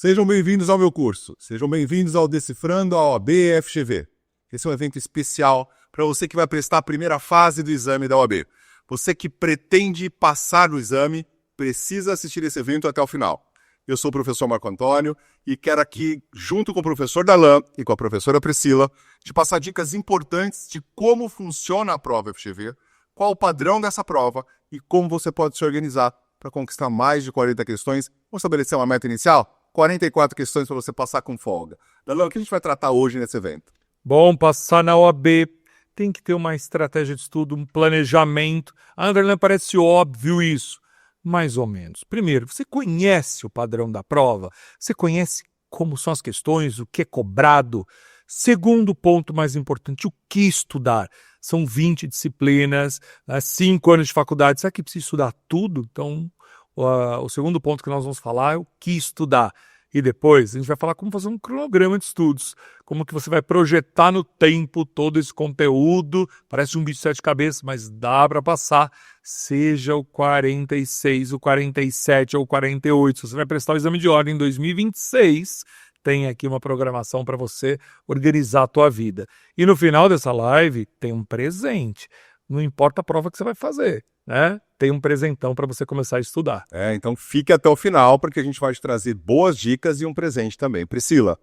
Sejam bem-vindos ao meu curso. Sejam bem-vindos ao Decifrando a OAB FGV. Esse é um evento especial para você que vai prestar a primeira fase do exame da OAB. Você que pretende passar no exame, precisa assistir esse evento até o final. Eu sou o professor Marco Antônio e quero aqui, junto com o professor Darlan e com a professora Priscila, te passar dicas importantes de como funciona a prova FGV, qual o padrão dessa prova e como você pode se organizar para conquistar mais de 40 questões. Vamos estabelecer uma meta inicial? 44 questões para você passar com folga. Darlan, o que a gente vai tratar hoje nesse evento? Bom, passar na OAB tem que ter uma estratégia de estudo, um planejamento. Darlan, parece óbvio isso. Mais ou menos. Primeiro, você conhece o padrão da prova? Você conhece como são as questões, o que é cobrado? Segundo ponto mais importante, o que estudar? São 20 disciplinas, 5 anos de faculdade. Será que precisa estudar tudo? Então, o segundo ponto que nós vamos falar é o que estudar. E depois a gente vai falar como fazer um cronograma de estudos, como que você vai projetar no tempo todo esse conteúdo. Parece um bicho de 7 cabeças, mas dá para passar, seja o 46, o 47 ou o 48. Se você vai prestar o exame de ordem em 2026, tem aqui uma programação para você organizar a tua vida. E no final dessa live tem um presente. Não importa a prova que você vai fazer, né? Tem um presentão para você começar a estudar. Então fique até o final, porque a gente vai te trazer boas dicas e um presente também. Priscila,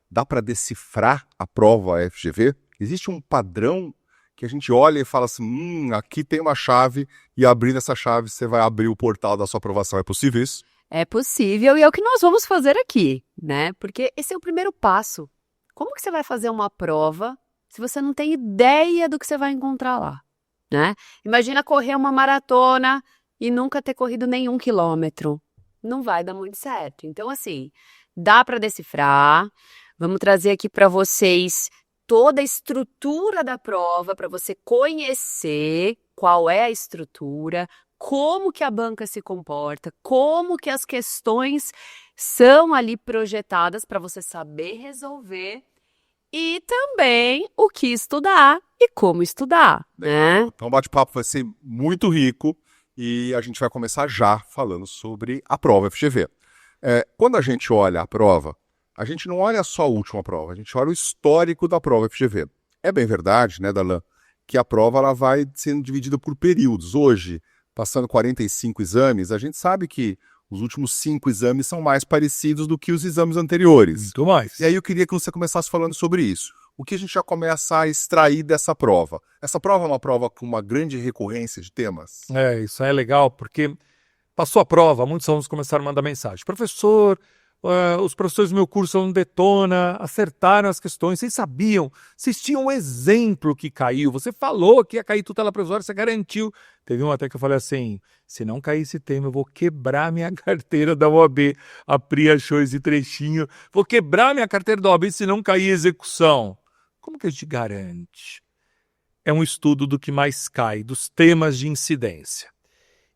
dá para decifrar a prova FGV? Existe um padrão que a gente olha e fala assim, aqui tem uma chave, e abrindo essa chave você vai abrir o portal da sua aprovação. É possível isso? É possível e é o que nós vamos fazer aqui, né? Porque esse é o primeiro passo. Como que você vai fazer uma prova se você não tem ideia do que você vai encontrar lá? Né? Imagina correr uma maratona e nunca ter corrido nenhum quilômetro. Não vai dar muito certo. Então, assim, dá para decifrar. Vamos trazer aqui para vocês toda a estrutura da prova para você conhecer qual é a estrutura, como que a banca se comporta, como que as questões são ali projetadas para você saber resolver. E também o que estudar e como estudar, né? Então o bate-papo vai ser muito rico e a gente vai começar já falando sobre a prova FGV. Quando a gente olha a prova, a gente não olha só a última prova, a gente olha o histórico da prova FGV. É bem verdade, né, Darlan, que a prova ela vai sendo dividida por períodos. Hoje, passando 45 exames, a gente sabe que os últimos 5 exames são mais parecidos do que os exames anteriores. Muito mais. E aí eu queria que você começasse falando sobre isso. O que a gente já começa a extrair dessa prova? Essa prova é uma prova com uma grande recorrência de temas? Isso aí é legal, porque passou a prova, muitos alunos começaram a mandar mensagem. Professor, os professores do meu curso não Detona, acertaram as questões, vocês sabiam, vocês tinham um exemplo que caiu, você falou que ia cair tutela provisória, você garantiu. Teve um até que eu falei assim, se não cair esse tema, eu vou quebrar minha carteira da OAB. A Pri achou esse trechinho, vou quebrar minha carteira da OAB se não cair execução. Como que a gente garante? É um estudo do que mais cai, dos temas de incidência.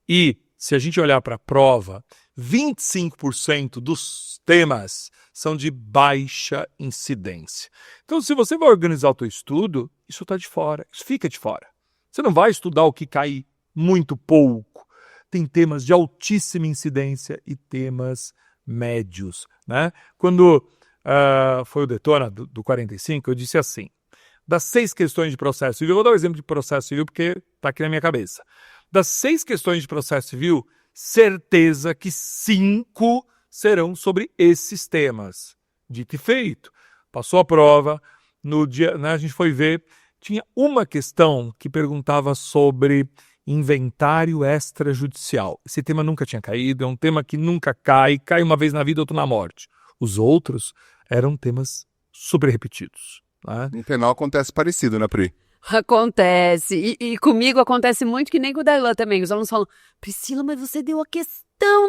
E se a gente olhar para a prova, 25% dos temas são de baixa incidência. Então, se você vai organizar o teu estudo, isso está de fora, isso fica de fora. Você não vai estudar o que cai muito pouco. Tem temas de altíssima incidência e temas médios, né? Quando foi o Detona do 45, eu disse assim, das 6 questões de processo civil, eu vou dar um exemplo de processo civil porque está aqui na minha cabeça. Das 6 questões de processo civil, certeza que 5 serão sobre esses temas. Dito e feito. Passou a prova, no dia, né, a gente foi ver, tinha uma questão que perguntava sobre inventário extrajudicial. Esse tema nunca tinha caído, é um tema que nunca cai uma vez na vida, outro na morte. Os outros eram temas super repetidos. Né? No penal acontece parecido, né, Pri? Acontece. E comigo acontece muito, que nem com o Darlan também. Os alunos falam, Priscila, mas você deu a questão.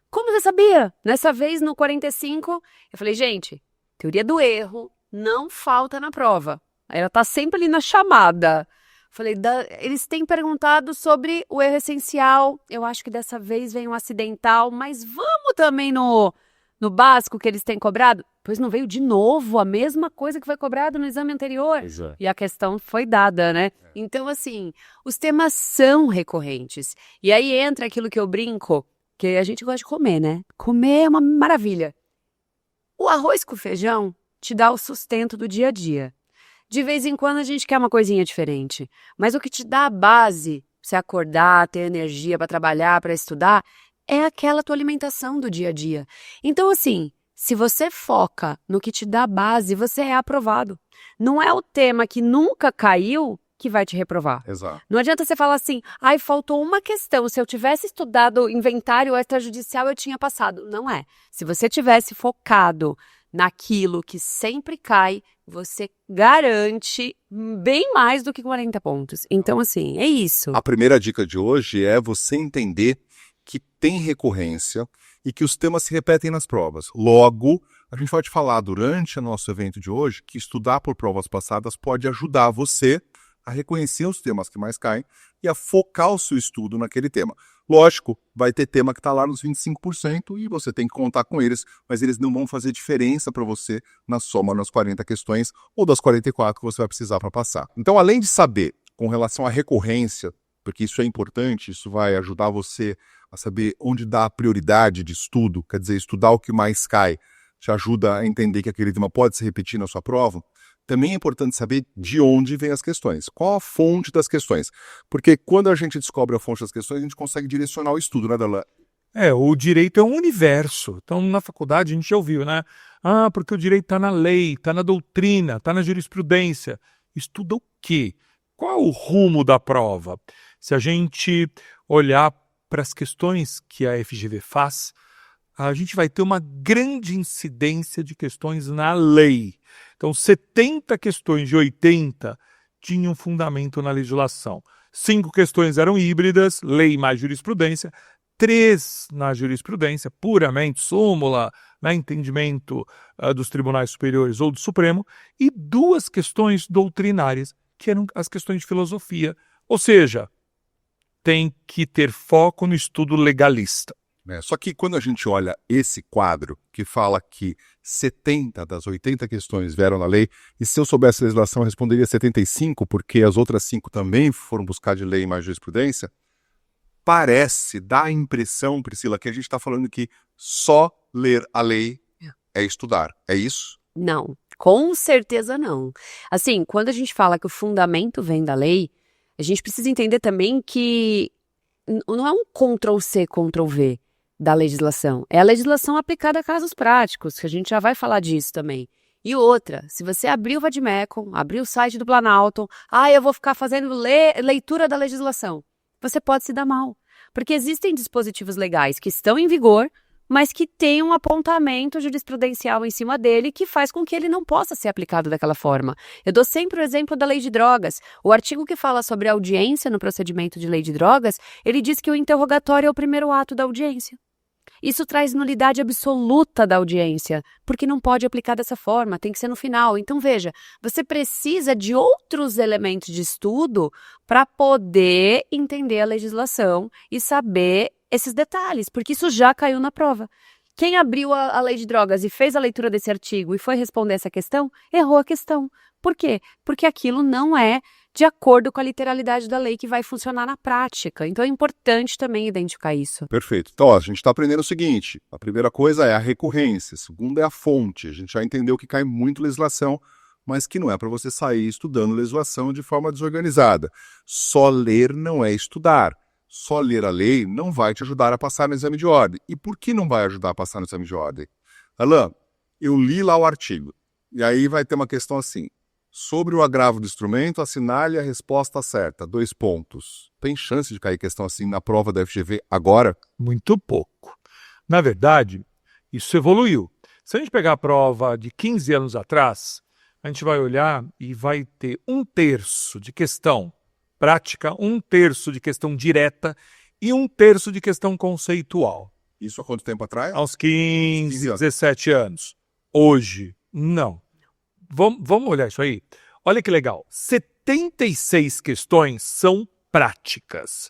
Como você sabia? Nessa vez, no 45, eu falei, gente, teoria do erro não falta na prova. Ela tá sempre ali na chamada. Falei, eles têm perguntado sobre o erro essencial. Eu acho que dessa vez vem um acidental, mas vamos também no básico que eles têm cobrado. Pois não veio de novo a mesma coisa que foi cobrado no exame anterior. Exato. E a questão foi dada, né? Então, assim, os temas são recorrentes. E aí entra aquilo que eu brinco, que a gente gosta de comer, né? Comer é uma maravilha. O arroz com feijão te dá o sustento do dia a dia. De vez em quando a gente quer uma coisinha diferente, mas o que te dá a base, você acordar, ter energia para trabalhar, para estudar, é aquela tua alimentação do dia a dia. Então, assim, se você foca no que te dá a base, você é aprovado. Não é o tema que nunca caiu que vai te reprovar. Exato. Não adianta você falar assim, ai, faltou uma questão, se eu tivesse estudado inventário extrajudicial eu tinha passado. Não é. Se você tivesse focado naquilo que sempre cai, você garante bem mais do que 40 pontos. Então, assim, é isso. A primeira dica de hoje é você entender que tem recorrência e que os temas se repetem nas provas. Logo, a gente vai te falar durante o nosso evento de hoje que estudar por provas passadas pode ajudar você a reconhecer os temas que mais caem e a focar o seu estudo naquele tema. Lógico, vai ter tema que está lá nos 25% e você tem que contar com eles, mas eles não vão fazer diferença para você na soma das 40 questões ou das 44 que você vai precisar para passar. Então, além de saber com relação à recorrência, porque isso é importante, isso vai ajudar você a saber onde dá a prioridade de estudo, quer dizer, estudar o que mais cai, te ajuda a entender que aquele tema pode se repetir na sua prova. Também é importante saber de onde vêm as questões, qual a fonte das questões. Porque quando a gente descobre a fonte das questões, a gente consegue direcionar o estudo, né, Darlan? O direito é um universo. Então, na faculdade, a gente já ouviu, né? Ah, porque o direito está na lei, está na doutrina, está na jurisprudência. Estuda o quê? Qual é o rumo da prova? Se a gente olhar para as questões que a FGV faz, a gente vai ter uma grande incidência de questões na lei. Então, 70 questões de 80 tinham fundamento na legislação. 5 questões eram híbridas, lei mais jurisprudência. 3 na jurisprudência, puramente súmula, né, entendimento dos tribunais superiores ou do Supremo. E 2 questões doutrinárias, que eram as questões de filosofia. Ou seja, tem que ter foco no estudo legalista. Só que quando a gente olha esse quadro, que fala que 70 das 80 questões vieram na lei, e se eu soubesse a legislação eu responderia 75, porque as outras 5 também foram buscar de lei mais jurisprudência, parece, dá a impressão, Priscila, que a gente está falando que só ler a lei é estudar. É isso? Não, com certeza não. Assim, quando a gente fala que o fundamento vem da lei, a gente precisa entender também que não é um Ctrl+C, Ctrl+V da legislação. É a legislação aplicada a casos práticos, que a gente já vai falar disso também. E outra, se você abrir o Vadmecum, abrir o site do Planalto, eu vou ficar fazendo leitura da legislação, você pode se dar mal. Porque existem dispositivos legais que estão em vigor, mas que tem um apontamento jurisprudencial em cima dele que faz com que ele não possa ser aplicado daquela forma. Eu dou sempre o exemplo da lei de drogas. O artigo que fala sobre audiência no procedimento de lei de drogas, ele diz que o interrogatório é o primeiro ato da audiência. Isso traz nulidade absoluta da audiência, porque não pode aplicar dessa forma, tem que ser no final. Então, veja, você precisa de outros elementos de estudo para poder entender a legislação e saber esses detalhes, porque isso já caiu na prova. Quem abriu a lei de drogas e fez a leitura desse artigo e foi responder essa questão, errou a questão. Por quê? Porque aquilo não é de acordo com a literalidade da lei que vai funcionar na prática. Então é importante também identificar isso. Perfeito. Então, a gente está aprendendo o seguinte. A primeira coisa é a recorrência. A segunda é a fonte. A gente já entendeu que cai muito legislação, mas que não é para você sair estudando legislação de forma desorganizada. Só ler não é estudar. Só ler a lei não vai te ajudar a passar no exame de ordem. E por que não vai ajudar a passar no exame de ordem? Alain, eu li lá o artigo. E aí vai ter uma questão assim. Sobre o agravo do instrumento, assinale a resposta certa. 2 pontos. Tem chance de cair questão assim na prova da FGV agora? Muito pouco. Na verdade, isso evoluiu. Se a gente pegar a prova de 15 anos atrás, a gente vai olhar e vai ter 1/3 de questão prática, 1/3 de questão direta e 1/3 de questão conceitual. Isso há quanto tempo atrás? Há uns 15, 17 anos. Hoje, não. Vamos olhar isso aí? Olha que legal. 76 questões são práticas.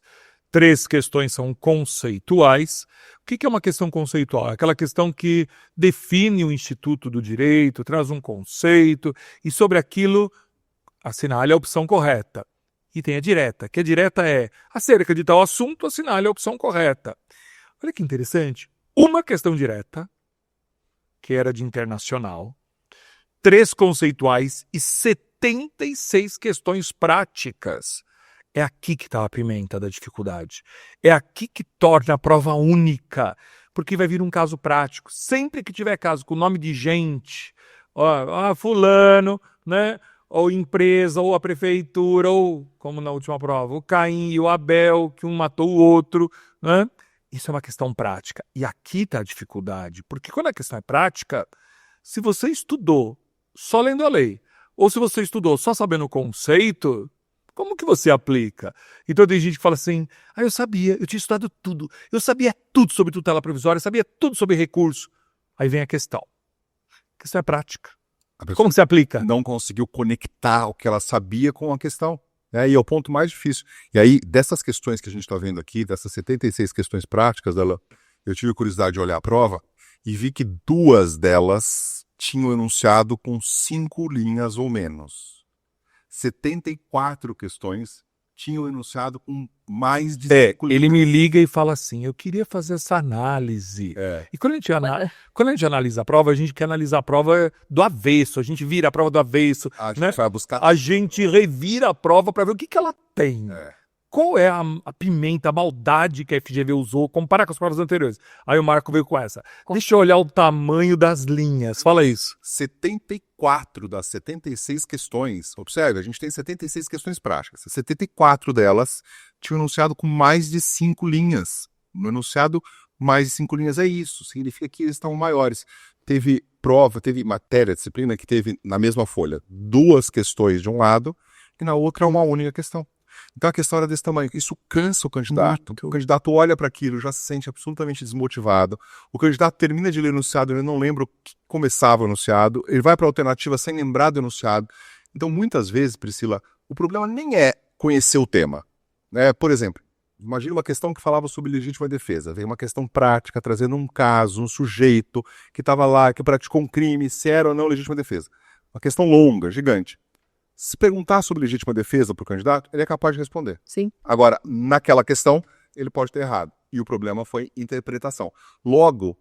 3 questões são conceituais. O que é uma questão conceitual? É aquela questão que define o instituto do direito, traz um conceito e sobre aquilo assinale a opção correta. E tem a direta, que a direta é acerca de tal assunto, assinale a opção correta. Olha que interessante. Uma questão direta que era de internacional, 3 conceituais e 76 questões práticas. É aqui que está a pimenta da dificuldade. É aqui que torna a prova única, porque vai vir um caso prático. Sempre que tiver caso com nome de gente, fulano, né? Ou empresa, ou a prefeitura, ou, como na última prova, o Caim e o Abel, que um matou o outro, né? Isso é uma questão prática. E aqui está a dificuldade, porque quando a questão é prática, se você estudou só lendo a lei, ou se você estudou só sabendo o conceito, como que você aplica? Então tem gente que fala assim, eu sabia, eu tinha estudado tudo, eu sabia tudo sobre tutela provisória, sabia tudo sobre recurso. Aí vem a questão. A questão é prática. Como que você aplica? Não conseguiu conectar o que ela sabia com a questão. E é o ponto mais difícil. E aí, dessas questões que a gente está vendo aqui, dessas 76 questões práticas dela, eu tive curiosidade de olhar a prova e vi que 2 delas tinham enunciado com 5 linhas ou menos. 74 questões tinham enunciado com mais de 5 linhas. Ele me liga e fala assim, eu queria fazer essa análise. E quando a gente analisa a prova, a gente quer analisar a prova do avesso, a gente vira a prova do avesso, A gente né? vai buscar. A gente revira a prova para ver o que ela tem. Qual é a pimenta, a maldade que a FGV usou, comparar com as provas anteriores. Aí o Marco veio com essa. Deixa eu olhar o tamanho das linhas. Fala isso. 74 das 76 questões, observe, a gente tem 76 questões práticas. 74 delas tinham enunciado com mais de 5 linhas. No enunciado, mais de 5 linhas é isso. Significa que eles estão maiores. Teve prova, teve matéria, disciplina, que teve na mesma folha 2 questões de um lado e na outra uma única questão. Então a questão era desse tamanho. Isso cansa o candidato. O candidato olha para aquilo, já se sente absolutamente desmotivado. O candidato termina de ler o enunciado, ele não lembra o que começava o enunciado. Ele vai para a alternativa sem lembrar do enunciado. Então, muitas vezes, Priscila, o problema nem é conhecer o tema. Por exemplo, imagina uma questão que falava sobre legítima defesa. Vem uma questão prática, trazendo um caso, um sujeito que estava lá, que praticou um crime, se era ou não legítima defesa. Uma questão longa, gigante. Se perguntar sobre legítima defesa para o candidato, ele é capaz de responder. Sim. Agora, naquela questão, ele pode ter errado. E o problema foi interpretação. Logo,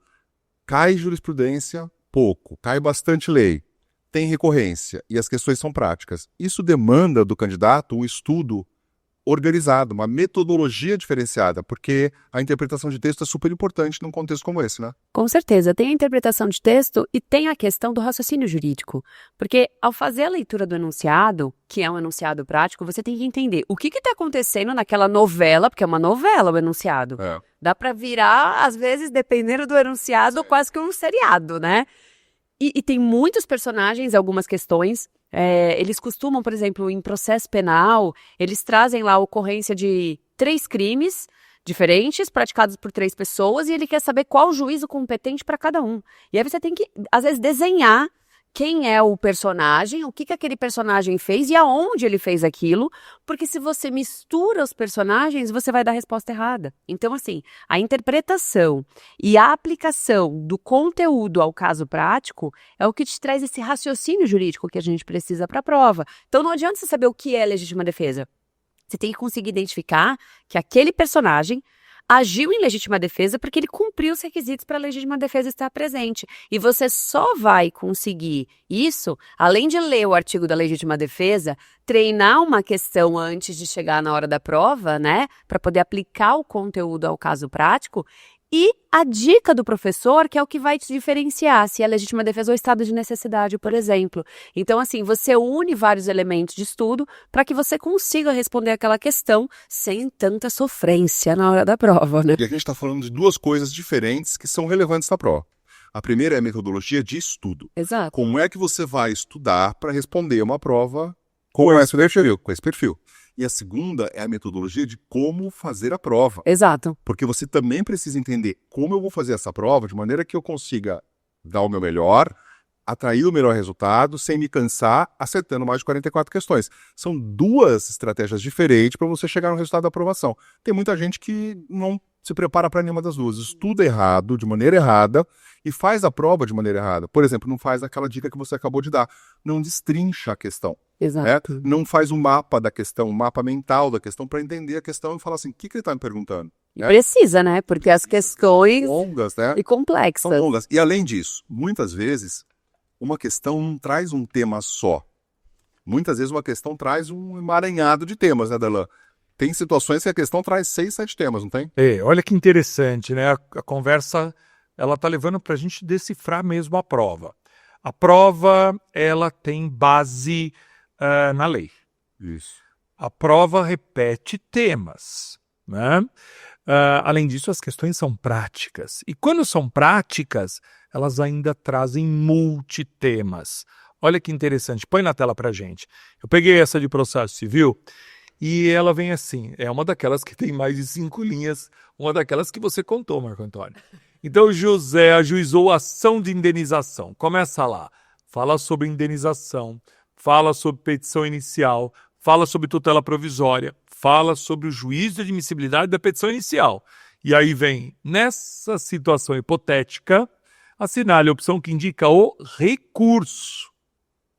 cai jurisprudência, pouco. Cai bastante lei. Tem recorrência. E as questões são práticas. Isso demanda do candidato um estudo organizado, uma metodologia diferenciada, porque a interpretação de texto é super importante num contexto como esse, né? Com certeza, tem a interpretação de texto e tem a questão do raciocínio jurídico. Porque ao fazer a leitura do enunciado, que é um enunciado prático, você tem que entender o que está acontecendo naquela novela, porque é uma novela o enunciado. Dá para virar, às vezes, dependendo do enunciado, quase que um seriado, né? E tem muitos personagens, algumas questões. Eles costumam, por exemplo, em processo penal, eles trazem lá a ocorrência de 3 crimes diferentes, praticados por 3 pessoas, e ele quer saber qual o juízo competente para cada um. E aí você tem que, às vezes, desenhar quem é o personagem, o que aquele personagem fez e aonde ele fez aquilo, porque se você mistura os personagens, você vai dar a resposta errada. Então, assim, a interpretação e a aplicação do conteúdo ao caso prático é o que te traz esse raciocínio jurídico que a gente precisa para a prova. Então, não adianta você saber o que é legítima defesa. Você tem que conseguir identificar que aquele personagem agiu em legítima defesa porque ele cumpriu os requisitos para a legítima defesa estar presente. E você só vai conseguir isso, além de ler o artigo da legítima defesa, treinar uma questão antes de chegar na hora da prova, né? Para poder aplicar o conteúdo ao caso prático. E a dica do professor, que é o que vai te diferenciar, se é legítima defesa ou estado de necessidade, por exemplo. Então, assim, você une vários elementos de estudo para que você consiga responder aquela questão sem tanta sofrência na hora da prova, né? E aqui a gente está falando de 2 coisas diferentes que são relevantes na prova. A primeira é a metodologia de estudo. Exato. Como é que você vai estudar para responder uma prova com esse perfil? E a segunda é a metodologia de como fazer a prova. Exato. Porque você também precisa entender como eu vou fazer essa prova de maneira que eu consiga dar o meu melhor, atrair o melhor resultado, sem me cansar, acertando mais de 44 questões. São 2 estratégias diferentes para você chegar no resultado da aprovação. Tem muita gente que não se prepara para nenhuma das 2. Estuda errado, de maneira errada, e faz a prova de maneira errada. Por exemplo, não faz aquela dica que você acabou de dar. Não destrincha a questão. Exato. Não faz um mapa da questão, um mapa mental da questão para entender a questão e falar assim, o que ele está me perguntando? Precisa, né? Porque as questões Longas, né? e complexas. São longas. E além disso, muitas vezes, uma questão não traz um tema só. Muitas vezes uma questão traz um emaranhado de temas, né, Darlan? Tem situações que a questão traz 6, 7 temas, não tem? Olha que interessante, né? A conversa, ela tá levando para a gente decifrar mesmo a prova. A prova, ela tem base na lei. Isso. A prova repete temas, né? Além disso, as questões são práticas. E quando são práticas, elas ainda trazem multitemas. Olha que interessante. Põe na tela pra gente. Eu peguei essa de processo civil e ela vem assim. É uma daquelas que tem mais de 5 linhas, uma daquelas que você contou, Marco Antônio. Então, José ajuizou a ação de indenização. Começa lá. Fala sobre indenização, fala sobre petição inicial, fala sobre tutela provisória, fala sobre o juízo de admissibilidade da petição inicial. E aí vem, nessa situação hipotética, assinale a opção que indica o recurso.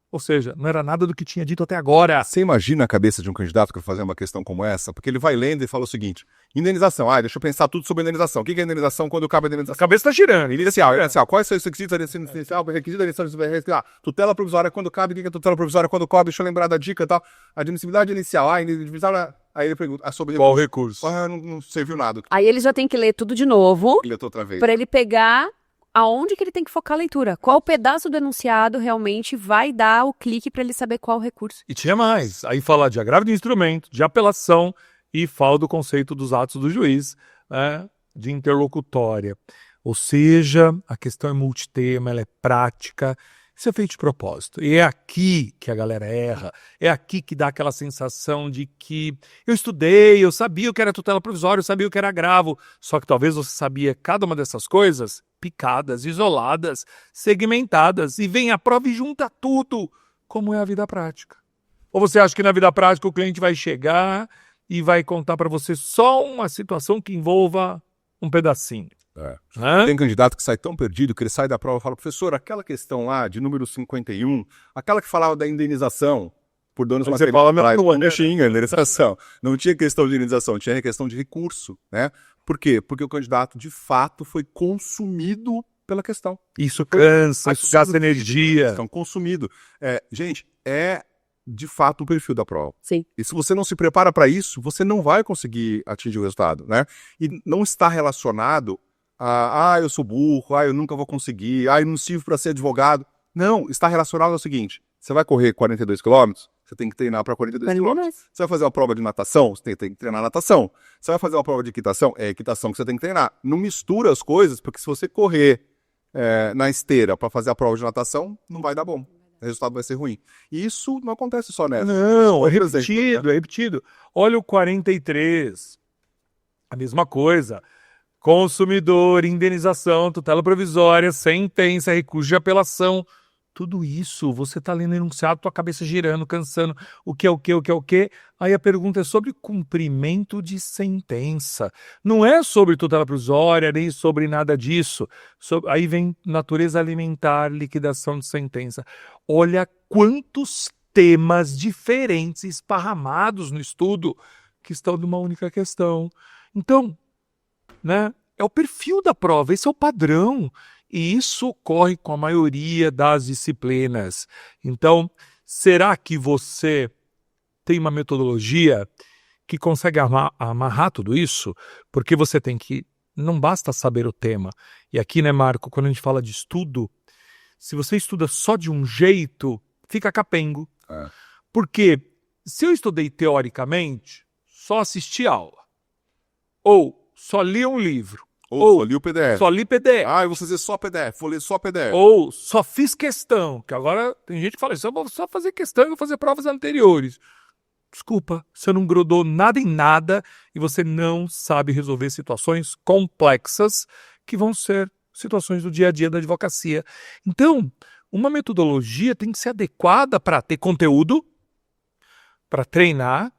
Ou seja, não era nada do que tinha dito até agora. Você imagina a cabeça de um candidato que vai fazer uma questão como essa? Porque ele vai lendo e fala o seguinte, indenização, deixa eu pensar tudo sobre indenização. O que é indenização quando cabe a indenização? A cabeça está girando. Inicial, quais são os requisitos da licença inicial, requisito da licença tutela provisória quando cabe, o que é tutela provisória quando cabe, deixa eu lembrar da dica e tal. Admissibilidade inicial, aí ele pergunta sobre qual recurso? Não serviu nada. Aí ele já tem que ler tudo de novo, Ele outra vez. para ele pegar aonde que ele tem que focar a leitura. Qual pedaço do enunciado realmente vai dar o clique para ele saber qual recurso. E tinha mais. Aí fala de agravo de instrumento, de apelação e fala do conceito dos atos do juiz, né, de interlocutória. Ou seja, a questão é multitema, ela é prática. Isso é feito de propósito. E é aqui que a galera erra. É aqui que dá aquela sensação de que eu estudei, eu sabia o que era tutela provisória, eu sabia o que era agravo. Só que talvez você sabia cada uma dessas coisas picadas, isoladas, segmentadas. E vem a prova e junta tudo. Como é a vida prática? Ou você acha que na vida prática o cliente vai chegar e vai contar para você só uma situação que envolva um pedacinho? Tem candidato que sai tão perdido que ele sai da prova e fala, professor, aquela questão lá de número 51, aquela que falava da indenização por danos materiais, não tinha indenização, não tinha questão de indenização, tinha questão de recurso, né? Por quê? Porque o candidato de fato foi consumido pela questão. Isso cansa, isso gasta energia. Então, consumido. Gente, é de fato o perfil da prova. Sim. E se você não se prepara para isso, você não vai conseguir atingir o resultado, né? E não está relacionado eu sou burro, eu nunca vou conseguir, eu não sirvo para ser advogado. Não, está relacionado ao seguinte, você vai correr 42 quilômetros, você tem que treinar para 42 quilômetros. Você vai fazer uma prova de natação, você tem que treinar natação. Você vai fazer uma prova de equitação, é equitação que você tem que treinar. Não mistura as coisas, porque se você correr na esteira para fazer a prova de natação, não vai dar bom. O resultado vai ser ruim. E isso não acontece só nessa. Não, é repetido. Olha o 43, a mesma coisa. Consumidor, indenização, tutela provisória, sentença, recurso de apelação. Tudo isso, você está lendo enunciado, tua cabeça girando, cansando. O que é o que? Aí a pergunta é sobre cumprimento de sentença. Não é sobre tutela provisória, nem sobre nada disso. Aí vem natureza alimentar, liquidação de sentença. Olha quantos temas diferentes esparramados no estudo que estão numa única questão. Então, né? É o perfil da prova, esse é o padrão. E isso ocorre com a maioria das disciplinas. Então, será que você tem uma metodologia que consegue amarrar tudo isso? Porque você tem que... Não basta saber o tema. E aqui, né, Marco, quando a gente fala de estudo, se você estuda só de um jeito, fica capengo. Porque se eu estudei teoricamente, só assisti aula. Ou só li um livro. Ou só li o PDF. Só li PDF. Eu vou fazer só PDF, vou ler só PDF. Ou só fiz questão, que agora tem gente que fala isso, eu vou só fazer questão e vou fazer provas anteriores. Desculpa, você não grudou nada em nada e você não sabe resolver situações complexas que vão ser situações do dia a dia da advocacia. Então, uma metodologia tem que ser adequada para ter conteúdo, para treinar,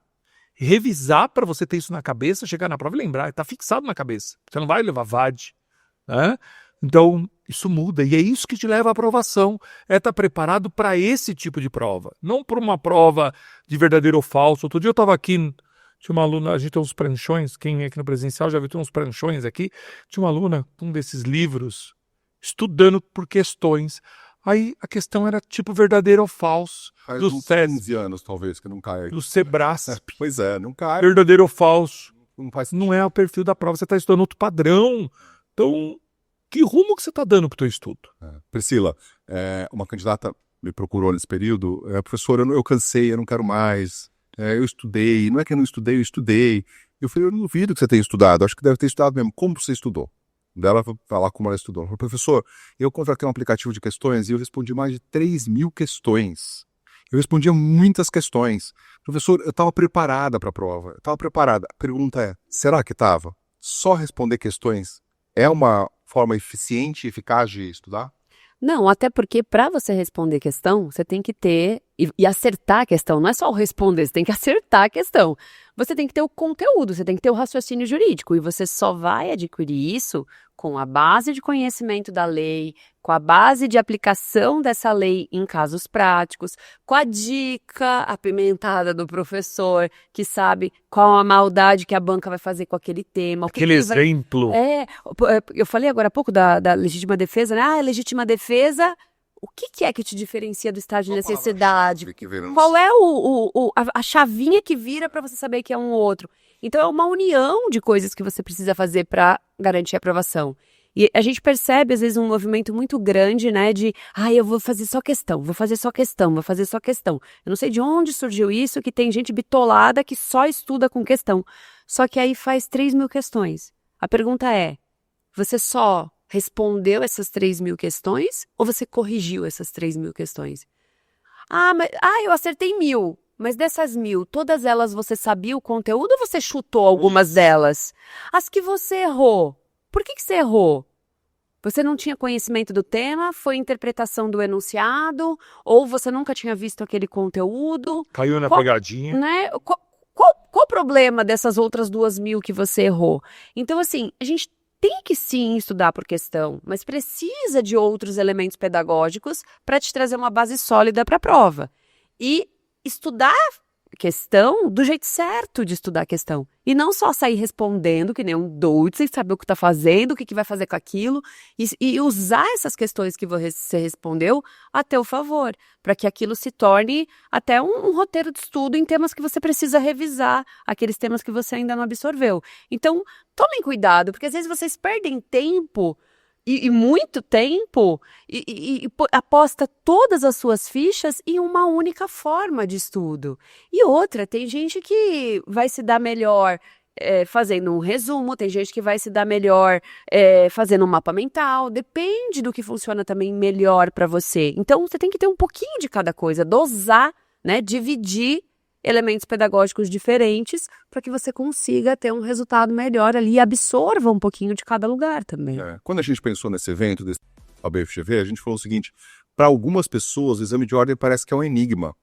revisar para você ter isso na cabeça, chegar na prova e lembrar, está fixado na cabeça. Você não vai levar VAD, né? Então, isso muda, e é isso que te leva à aprovação, é estar preparado para esse tipo de prova, não para uma prova de verdadeiro ou falso. Outro dia eu estava aqui, tinha uma aluna, a gente tem uns pranchões, quem é aqui no presencial já viu, tem uns pranchões aqui, tinha uma aluna com um desses livros, estudando por questões, aí a questão era tipo verdadeiro ou falso, Faz do uns SES, 15 anos, talvez, que não cai. do Sebrasp, Pois é, não cai. verdadeiro ou falso, Não faz não é o perfil da prova, você está estudando outro padrão, então... Que rumo que você está dando para o teu estudo? Priscila, uma candidata me procurou nesse período, professor, eu cansei, eu não quero mais, eu estudei, não é que eu não estudei, eu estudei. Eu falei, eu não duvido que você tenha estudado, acho que deve ter estudado mesmo. Como você estudou? Dela falar como ela estudou. Ela falou, professor, eu contratei um aplicativo de questões e eu respondi mais de 3.000 questões. Eu respondia muitas questões. Professor, eu estava preparada para a prova, eu estava preparada. A pergunta é, será que estava? Só responder questões é uma forma eficiente e eficaz de estudar? Não, até porque para você responder questão, você tem que ter e acertar a questão. Não é só o responder, você tem que acertar a questão. Você tem que ter o conteúdo, você tem que ter o raciocínio jurídico. E você só vai adquirir isso com a base de conhecimento da lei, com a base de aplicação dessa lei em casos práticos, com a dica apimentada do professor, que sabe qual a maldade que a banca vai fazer com aquele tema. Aquele exemplo. Eu falei agora há pouco da legítima defesa, né? Ah, legítima defesa, o que é que te diferencia do estado de necessidade? Qual é a chavinha que vira para você saber que é um ou outro? Então, é uma união de coisas que você precisa fazer para garantir a aprovação. E a gente percebe, às vezes, um movimento muito grande, né, de, eu vou fazer só questão, vou fazer só questão, vou fazer só questão. Eu não sei de onde surgiu isso, que tem gente bitolada que só estuda com questão. Só que aí faz 3.000 questões. A pergunta é, você só respondeu essas 3.000 questões ou você corrigiu essas 3.000 questões? Eu acertei 1.000. Mas dessas 1.000, todas elas você sabia o conteúdo ou você chutou algumas delas? As que você errou, por que você errou? Você não tinha conhecimento do tema? Foi interpretação do enunciado? Ou você nunca tinha visto aquele conteúdo? Caiu na pegadinha. Né? Qual o problema dessas outras 2.000 que você errou? Então, assim, a gente tem que sim estudar por questão, mas precisa de outros elementos pedagógicos para te trazer uma base sólida para a prova. E estudar questão do jeito certo de estudar a questão. E não só sair respondendo que nem um doido, sem saber o que está fazendo, o que vai fazer com aquilo, e usar essas questões que você respondeu a teu favor, para que aquilo se torne até um roteiro de estudo em temas que você precisa revisar, aqueles temas que você ainda não absorveu. Então, tomem cuidado, porque às vezes vocês perdem tempo e muito tempo e aposta todas as suas fichas em uma única forma de estudo. E outra, tem gente que vai se dar melhor fazendo um resumo, tem gente que vai se dar melhor fazendo um mapa mental, depende do que funciona também melhor para você. Então, você tem que ter um pouquinho de cada coisa, dosar, né, dividir elementos pedagógicos diferentes para que você consiga ter um resultado melhor ali e absorva um pouquinho de cada lugar também. Quando a gente pensou nesse evento desse ABFGV, a gente falou o seguinte, para algumas pessoas o exame de ordem parece que é um enigma.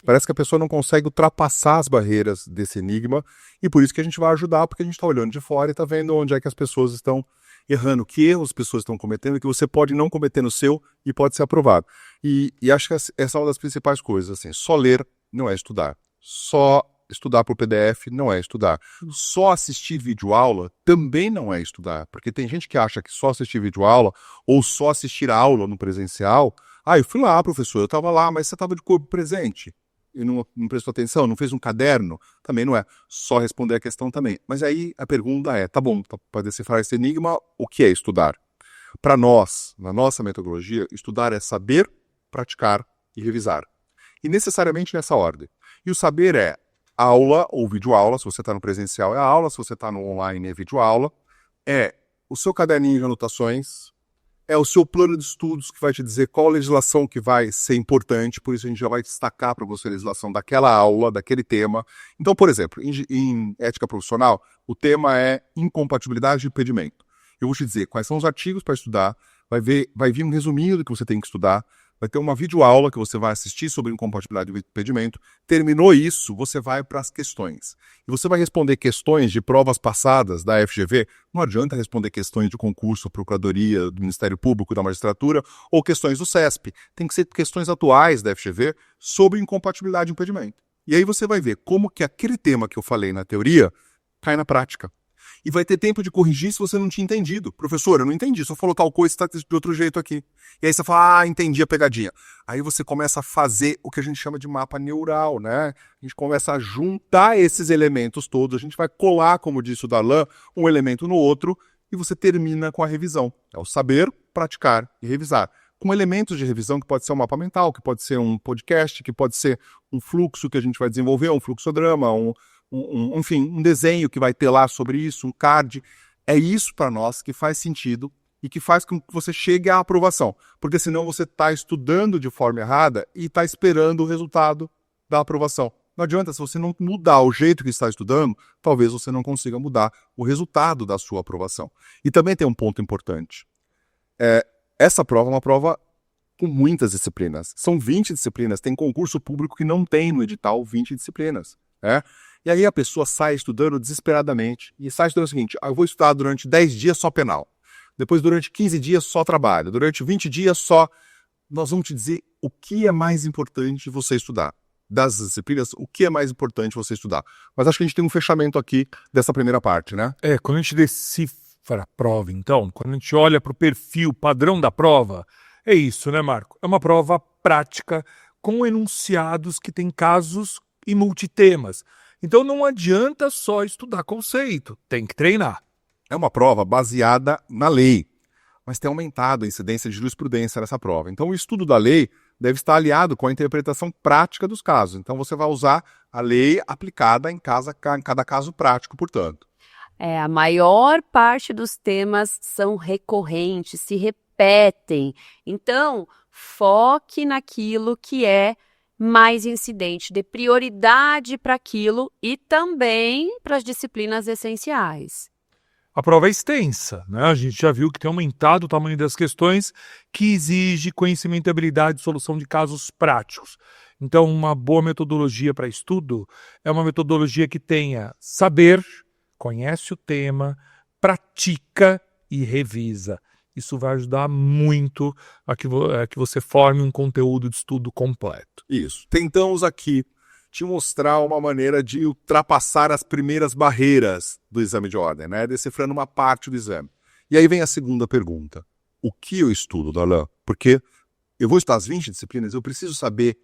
Parece que a pessoa não consegue ultrapassar as barreiras desse enigma e por isso que a gente vai ajudar, porque a gente está olhando de fora e está vendo onde é que as pessoas estão errando, que erros as pessoas estão cometendo, que você pode não cometer no seu e pode ser aprovado. E acho que essa é uma das principais coisas, assim, só ler não é estudar. Só estudar por PDF não é estudar. Só assistir videoaula também não é estudar. Porque tem gente que acha que só assistir videoaula ou só assistir aula no presencial. Eu fui lá, professor, eu estava lá, mas você estava de corpo presente. E não prestou atenção, não fez um caderno. Também não é. Só responder a questão também. Mas aí a pergunta é, tá bom, para decifrar esse enigma, o que é estudar? Para nós, na nossa metodologia, estudar é saber, praticar e revisar. E necessariamente nessa ordem. E o saber é aula ou videoaula, se você está no presencial é aula, se você está no online é videoaula, é o seu caderninho de anotações, é o seu plano de estudos que vai te dizer qual legislação que vai ser importante, por isso a gente já vai destacar para você a legislação daquela aula, daquele tema. Então, por exemplo, em ética profissional, o tema é incompatibilidade de impedimento. Eu vou te dizer quais são os artigos para estudar, vai vir um resuminho do que você tem que estudar, vai ter uma videoaula que você vai assistir sobre incompatibilidade do impedimento. Terminou isso, você vai para as questões. E você vai responder questões de provas passadas da FGV. Não adianta responder questões de concurso, procuradoria, do Ministério Público, da magistratura, ou questões do CESP. Tem que ser questões atuais da FGV sobre incompatibilidade e impedimento. E aí você vai ver como que aquele tema que eu falei na teoria cai na prática. E vai ter tempo de corrigir se você não tinha entendido. Professor, eu não entendi, só falou tal coisa, está de outro jeito aqui. E aí você fala, entendi a pegadinha. Aí você começa a fazer o que a gente chama de mapa neural, né? A gente começa a juntar esses elementos todos, a gente vai colar, como disse o Darlan, um elemento no outro, e você termina com a revisão. É o saber, praticar e revisar. Com elementos de revisão que pode ser um mapa mental, que pode ser um podcast, que pode ser um fluxo que a gente vai desenvolver, um fluxograma, enfim, um desenho que vai ter lá sobre isso, um card. É isso para nós que faz sentido e que faz com que você chegue à aprovação. Porque senão você está estudando de forma errada e está esperando o resultado da aprovação. Não adianta, se você não mudar o jeito que está estudando, talvez você não consiga mudar o resultado da sua aprovação. E também tem um ponto importante. Essa prova é uma prova com muitas disciplinas. São 20 disciplinas. Tem concurso público que não tem no edital 20 disciplinas. E aí a pessoa sai estudando desesperadamente e sai estudando o seguinte, eu vou estudar durante 10 dias só penal, depois durante 15 dias só trabalho, durante 20 dias só... Nós vamos te dizer o que é mais importante você estudar. Das disciplinas, o que é mais importante você estudar. Mas acho que a gente tem um fechamento aqui dessa primeira parte, né? Quando a gente decifra a prova, então, quando a gente olha para o perfil padrão da prova, é isso, né, Marco? É uma prova prática com enunciados que tem casos e multitemas. Então não adianta só estudar conceito, tem que treinar. É uma prova baseada na lei, mas tem aumentado a incidência de jurisprudência nessa prova. Então o estudo da lei deve estar aliado com a interpretação prática dos casos. Então você vai usar a lei aplicada em cada caso prático, portanto. A maior parte dos temas são recorrentes, se repetem. Então, foque naquilo que é mais incidente, dê prioridade para aquilo e também para as disciplinas essenciais. A prova é extensa, né? A gente já viu que tem aumentado o tamanho das questões que exige conhecimento e habilidade de solução de casos práticos. Então, uma boa metodologia para estudo é uma metodologia que tenha saber, conhece o tema, pratica e revisa. Isso vai ajudar muito a que você forme um conteúdo de estudo completo. Isso. Tentamos aqui te mostrar uma maneira de ultrapassar as primeiras barreiras do exame de ordem, né? Decifrando uma parte do exame. E aí vem a segunda pergunta. O que eu estudo, Darlan? Porque eu vou estudar as 20 disciplinas, eu preciso saber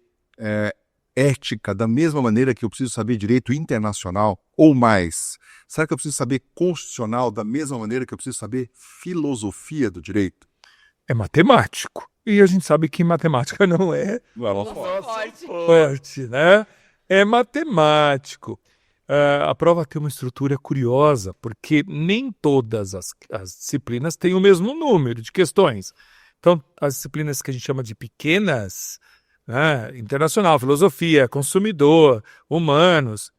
ética da mesma maneira que eu preciso saber direito internacional ou mais? Será que eu preciso saber constitucional da mesma maneira que eu preciso saber filosofia do direito? É matemático. E a gente sabe que matemática não é forte, né? É matemático. A prova tem uma estrutura curiosa, porque nem todas as disciplinas têm o mesmo número de questões. Então, as disciplinas que a gente chama de pequenas, né, internacional, filosofia, consumidor, humanos,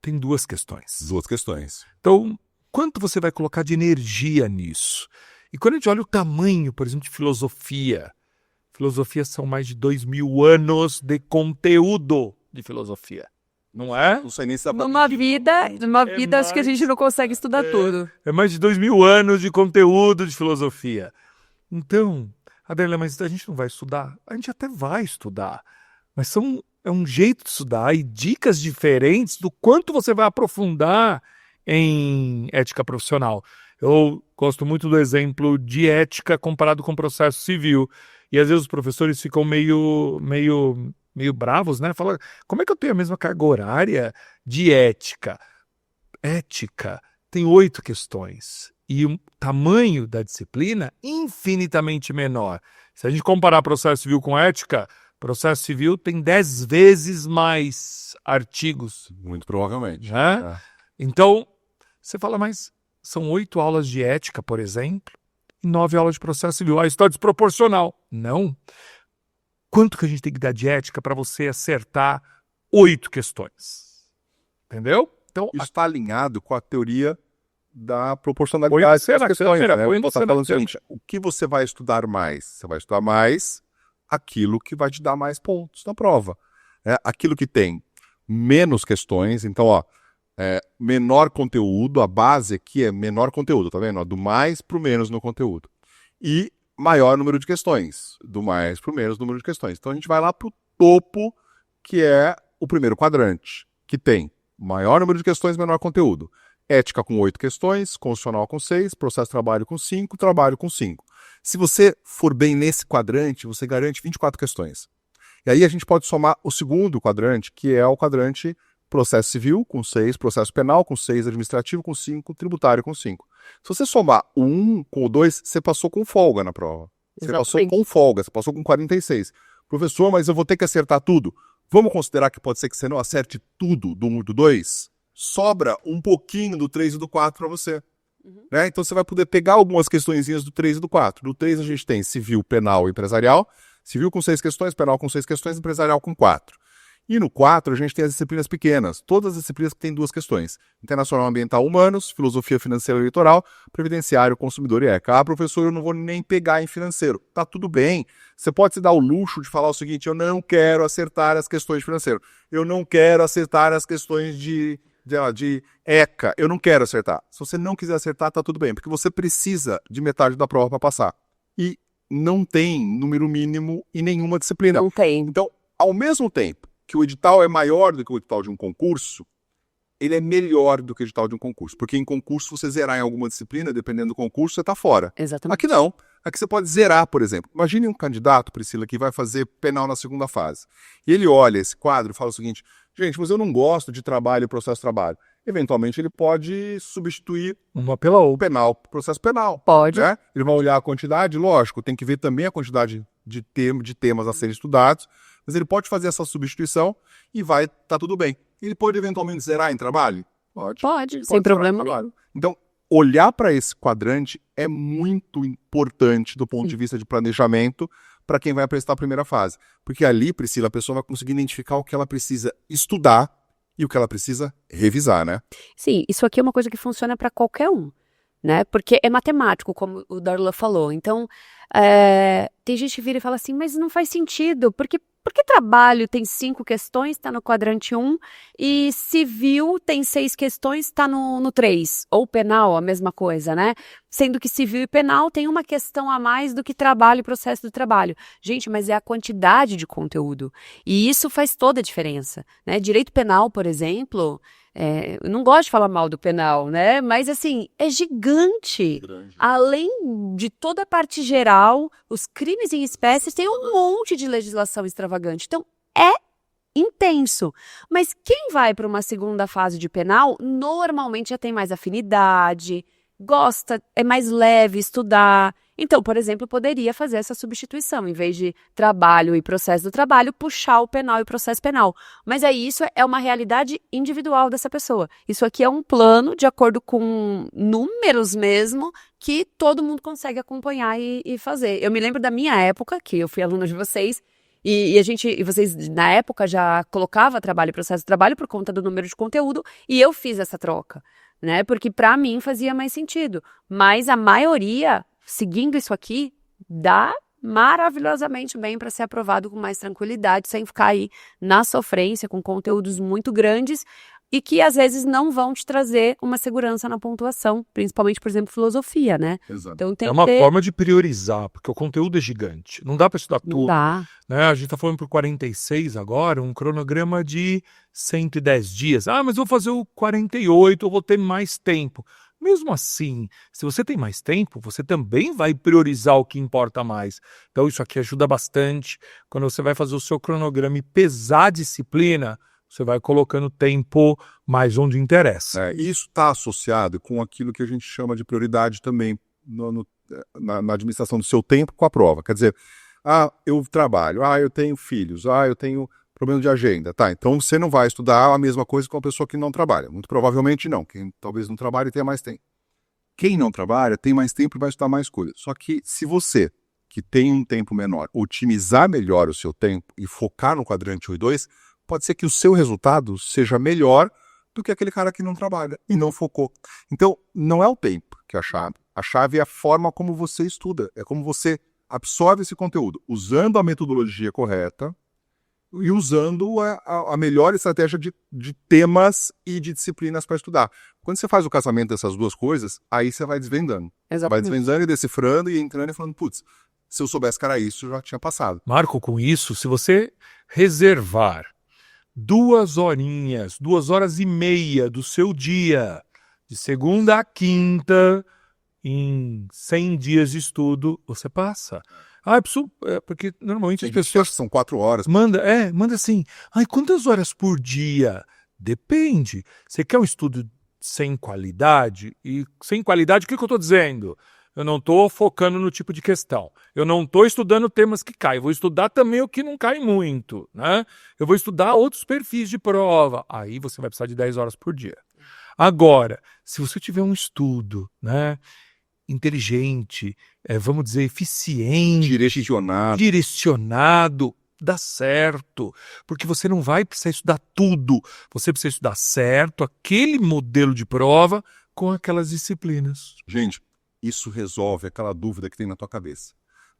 tem 2 questões. 2 questões. Então, quanto você vai colocar de energia nisso? E quando a gente olha o tamanho, por exemplo, de filosofia são mais de 2.000 anos de conteúdo de filosofia. Não é? Não sei nem se dá pra... Numa vida acho que a gente não consegue estudar tudo. É mais de 2.000 anos de conteúdo de filosofia. Então, Adélia, mas a gente não vai estudar? A gente até vai estudar. Mas é um jeito de estudar e dicas diferentes do quanto você vai aprofundar em ética profissional. Eu gosto muito do exemplo de ética comparado com processo civil. E às vezes os professores ficam meio bravos, né? Falam, como é que eu tenho a mesma carga horária de ética? Ética tem 8 questões. E o tamanho da disciplina infinitamente menor. Se a gente comparar processo civil com ética, processo civil tem 10 vezes mais artigos. Muito provavelmente. Né? Então, você fala, mas são 8 aulas de ética, por exemplo, e 9 aulas de processo civil. Ah, isso está desproporcional. Não. Quanto que a gente tem que dar de ética para você acertar 8 questões? Entendeu? Então, isso está alinhado com a teoria da proporcionalidade das questões. Né? Você está falando o seguinte, o que você vai estudar mais? Você vai estudar mais aquilo que vai te dar mais pontos na prova. Aquilo que tem menos questões, então, ó, menor conteúdo, a base aqui é menor conteúdo, tá vendo? Ó, do mais para o menos no conteúdo. E maior número de questões, do mais para o menos número de questões. Então a gente vai lá para o topo, que é o primeiro quadrante, que tem maior número de questões, menor conteúdo. Ética com 8 questões, constitucional com 6, processo de trabalho com 5, trabalho com 5. Se você for bem nesse quadrante, você garante 24 questões. E aí a gente pode somar o segundo quadrante, que é o quadrante processo civil com 6, processo penal com 6, administrativo com 5, tributário com 5. Se você somar o 1 com o 2, você passou com folga na prova. Você Exatamente. passou com folga, você passou com 46. Professor, mas eu vou ter que acertar tudo. Vamos considerar que pode ser que você não acerte tudo do 1 e do 2? Sobra um pouquinho do 3 e do 4 para você. Né? Então você vai poder pegar algumas questõezinhas do 3 e do 4. Do 3 a gente tem civil, penal e empresarial. Civil com 6 questões, penal com 6 questões, empresarial com 4. E no 4 a gente tem as disciplinas pequenas, todas as disciplinas que têm 2 questões. Internacional, ambiental, humanos, filosofia financeira e eleitoral, previdenciário, consumidor e ECA. Ah, professor, eu não vou nem pegar em financeiro. Tá tudo bem. Você pode se dar o luxo de falar o seguinte, eu não quero acertar as questões de financeiro. Eu não quero acertar as questões de ECA. Eu não quero acertar. Se você não quiser acertar, tá tudo bem, porque você precisa de metade da prova para passar. E não tem número mínimo em nenhuma disciplina. Não tem. Então, ao mesmo tempo que o edital é maior do que o edital de um concurso, ele é melhor do que o edital de um concurso. Porque em concurso, você zerar em alguma disciplina, dependendo do concurso, você está fora. Exatamente. Aqui não. Aqui você pode zerar, por exemplo. Imagine um candidato, Priscila, que vai fazer penal na segunda fase. E ele olha esse quadro e fala o seguinte, gente, mas eu não gosto de trabalho e processo de trabalho. Eventualmente, ele pode substituir Uma pela o outra. penal, processo penal. Pode. Né? Ele vai olhar a quantidade, lógico, tem que ver também a quantidade de temas a serem estudados, mas ele pode fazer essa substituição e vai estar tudo bem. Ele pode eventualmente zerar em trabalho? Pode, sem zerar problema. em trabalho. Então, olhar para esse quadrante é muito importante do ponto de vista de planejamento para quem vai prestar a primeira fase. Porque ali, Priscila, a pessoa vai conseguir identificar o que ela precisa estudar e o que ela precisa revisar, né? Sim, isso aqui é uma coisa que funciona para qualquer um, né? Porque é matemático, como o Darla falou. Então, tem gente que vira e fala assim, mas não faz sentido, porque trabalho tem 5 questões, está no quadrante 1, e civil tem 6 questões, está no 3. Ou penal, a mesma coisa, né? Sendo que civil e penal tem uma questão a mais do que trabalho e processo do trabalho. Gente, mas é a quantidade de conteúdo. E isso faz toda a diferença, né? Direito penal, por exemplo, eu não gosto de falar mal do penal, né? Mas, assim, é gigante. Além de toda a parte geral, os crimes em espécies tem um monte de legislação extravagante. Então, é intenso. Mas quem vai para uma segunda fase de penal, normalmente já tem mais afinidade, gosta, é mais leve estudar. Então, por exemplo, poderia fazer essa substituição, em vez de trabalho e processo do trabalho, puxar o penal e processo penal. Mas aí isso é uma realidade individual dessa pessoa. Isso aqui é um plano, de acordo com números mesmo, que todo mundo consegue acompanhar e fazer. Eu me lembro da minha época, que eu fui aluna de vocês, e vocês, na época, já colocava trabalho e processo de trabalho por conta do número de conteúdo, e eu fiz essa troca, né? Porque para mim fazia mais sentido. Mas a maioria, seguindo isso aqui, dá maravilhosamente bem para ser aprovado com mais tranquilidade, sem ficar aí na sofrência, com conteúdos muito grandes e que às vezes não vão te trazer uma segurança na pontuação, principalmente, por exemplo, filosofia, né? Exato. Então tem É uma que ter... forma de priorizar, porque o conteúdo é gigante. Não dá para estudar Não tudo. dá. Né? A gente está falando por 46 agora, um cronograma de 110 dias. Ah, mas eu vou fazer o 48, eu vou ter mais tempo. Mesmo assim, se você tem mais tempo, você também vai priorizar o que importa mais. Então isso aqui ajuda bastante. Quando você vai fazer o seu cronograma e pesar a disciplina, você vai colocando tempo mais onde interessa. Isso está associado com aquilo que a gente chama de prioridade também na administração do seu tempo com a prova. Quer dizer, eu trabalho, eu tenho filhos, eu tenho problema de agenda. Tá, então você não vai estudar a mesma coisa com a pessoa que não trabalha. Muito provavelmente não. Quem talvez não trabalhe tenha mais tempo. Quem não trabalha tem mais tempo e vai estudar mais coisas. Só que se você, que tem um tempo menor, otimizar melhor o seu tempo e focar no quadrante 1 e 2, pode ser que o seu resultado seja melhor do que aquele cara que não trabalha e não focou. Então, não é o tempo que é a chave. A chave é a forma como você estuda, é como você absorve esse conteúdo usando a metodologia correta e usando a melhor estratégia de temas e de disciplinas para estudar. Quando você faz o casamento dessas duas coisas, aí você vai desvendando. Vai desvendando e decifrando e entrando e falando, putz, se eu soubesse que era isso, eu já tinha passado. Marco, com isso, se você reservar 2 horinhas, 2h30 do seu dia, de segunda a quinta, em 100 dias de estudo, você passa. Porque normalmente as pessoas... São 4 horas. Manda assim, quantas horas por dia? Depende. Você quer um estudo sem qualidade? E sem qualidade, o que eu estou dizendo? Eu não estou focando no tipo de questão. Eu não estou estudando temas que caem. Eu vou estudar também o que não cai muito, né? Eu vou estudar outros perfis de prova. Aí você vai precisar de 10 horas por dia. Agora, se você tiver um estudo, né, inteligente, vamos dizer, eficiente, direcionado, dá certo. Porque você não vai precisar estudar tudo. Você precisa estudar certo aquele modelo de prova com aquelas disciplinas. Gente, isso resolve aquela dúvida que tem na tua cabeça.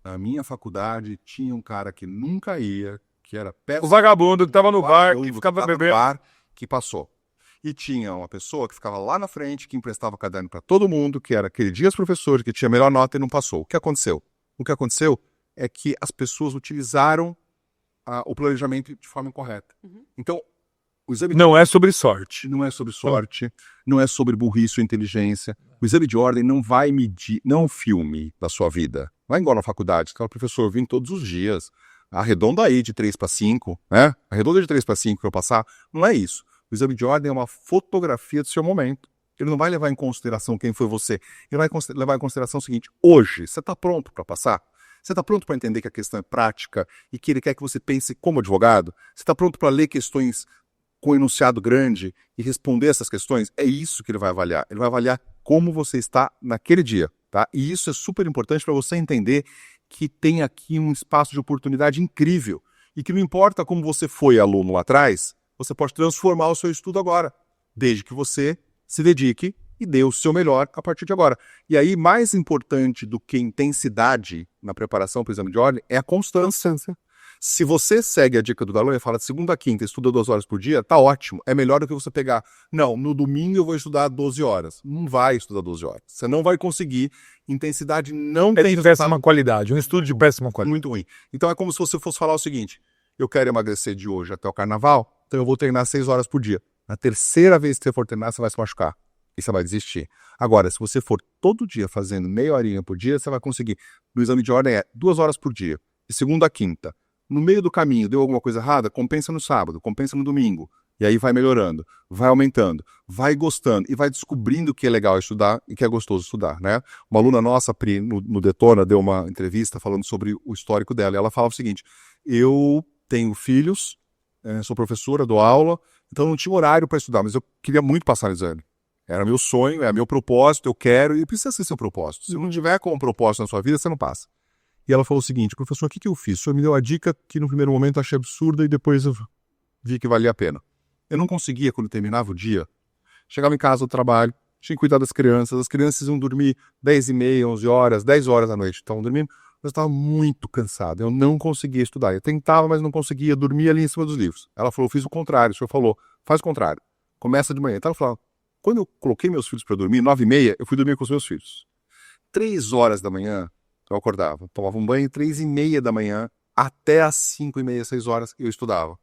Na minha faculdade tinha um cara que nunca ia, que era péssimo. O vagabundo que estava no bar, que ficava bebendo. Que passou. E tinha uma pessoa que ficava lá na frente, que emprestava caderno para todo mundo, que era aquele dia os professores, que tinha a melhor nota e não passou. O que aconteceu? O que aconteceu é que as pessoas utilizaram o planejamento de forma incorreta. Então, o exame não é sobre sorte. Não é sobre sorte, não é sobre burrice ou inteligência. O exame de ordem não vai medir, não é um filme da sua vida. Não é igual na faculdade, que o professor vem todos os dias. Arredonda aí de 3 para 5, né? Arredonda de 3 para 5 para eu passar. Não é isso. O exame de ordem é uma fotografia do seu momento. Ele não vai levar em consideração quem foi você. Ele vai levar em consideração o seguinte: hoje, você está pronto para passar? Você está pronto para entender que a questão é prática e que ele quer que você pense como advogado? Você está pronto para ler questões com enunciado grande e responder essas questões? É isso que ele vai avaliar. Ele vai avaliar como você está naquele dia, tá? E isso é super importante para você entender que tem aqui um espaço de oportunidade incrível e que não importa como você foi aluno lá atrás, você pode transformar o seu estudo agora, desde que você se dedique e dê o seu melhor a partir de agora. E aí, mais importante do que intensidade na preparação para o exame de ordem é a constância. Se você segue a dica do Dalon e fala de segunda a quinta, estuda 2 horas por dia, tá ótimo. É melhor do que você pegar, não, no domingo eu vou estudar 12 horas. Não vai estudar 12 horas. Você não vai conseguir. Intensidade não tem... de péssima qualidade. Um estudo de péssima qualidade. Muito ruim. Então é como se você fosse falar o seguinte: eu quero emagrecer de hoje até o carnaval, então eu vou treinar 6 horas por dia. Na terceira vez que você for treinar, você vai se machucar. E você vai desistir. Agora, se você for todo dia fazendo meia horinha por dia, você vai conseguir. No exame de ordem é 2 horas por dia. De segunda a quinta. No meio do caminho, deu alguma coisa errada? Compensa no sábado, compensa no domingo. E aí vai melhorando, vai aumentando, vai gostando e vai descobrindo que é legal estudar e que é gostoso estudar, né? Uma aluna nossa, Pri, no Detona, deu uma entrevista falando sobre o histórico dela. E ela falava o seguinte: eu tenho filhos, sou professora, dou aula, então não tinha horário para estudar, mas eu queria muito passar no exame. Era meu sonho, é meu propósito, eu quero, e precisa ser seu propósito. Se não tiver como propósito na sua vida, você não passa. E ela falou o seguinte: professor, o que eu fiz? O senhor me deu a dica que no primeiro momento eu achei absurda e depois eu vi que valia a pena. Eu não conseguia, quando terminava o dia, chegava em casa do trabalho, tinha que cuidar das crianças, as crianças iam dormir 10h30, 11 horas, 10 horas da noite, estavam dormindo, eu estava muito cansado, eu não conseguia estudar, eu tentava, mas não conseguia, dormir ali em cima dos livros. Ela falou: eu fiz o contrário, o senhor falou, faz o contrário, começa de manhã. Então ela falou: quando eu coloquei meus filhos para dormir, 9h30, eu fui dormir com os meus filhos. 3 horas da manhã, eu acordava, tomava um banho, 3h30 da manhã, até às 5h30, 6 horas, eu estudava.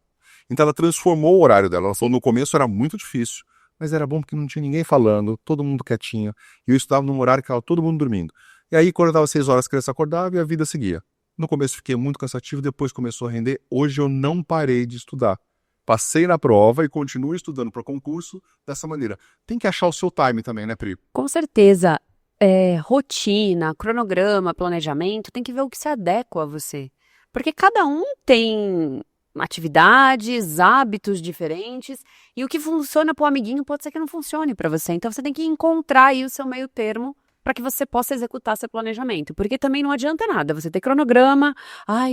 Então ela transformou o horário dela. Ela falou: no começo era muito difícil, mas era bom porque não tinha ninguém falando, todo mundo quietinho, e eu estudava num horário que estava todo mundo dormindo. E aí, quando eu dava 6 horas, a criança acordava e a vida seguia. No começo fiquei muito cansativo, depois começou a render. Hoje eu não parei de estudar. Passei na prova e continuo estudando para concurso dessa maneira. Tem que achar o seu time também, né, Pri? Com certeza. Rotina, cronograma, planejamento, tem que ver o que se adequa a você. Porque cada um tem atividades, hábitos diferentes, e o que funciona para o amiguinho pode ser que não funcione para você. Então você tem que encontrar aí o seu meio termo para que você possa executar seu planejamento. Porque também não adianta nada você ter cronograma,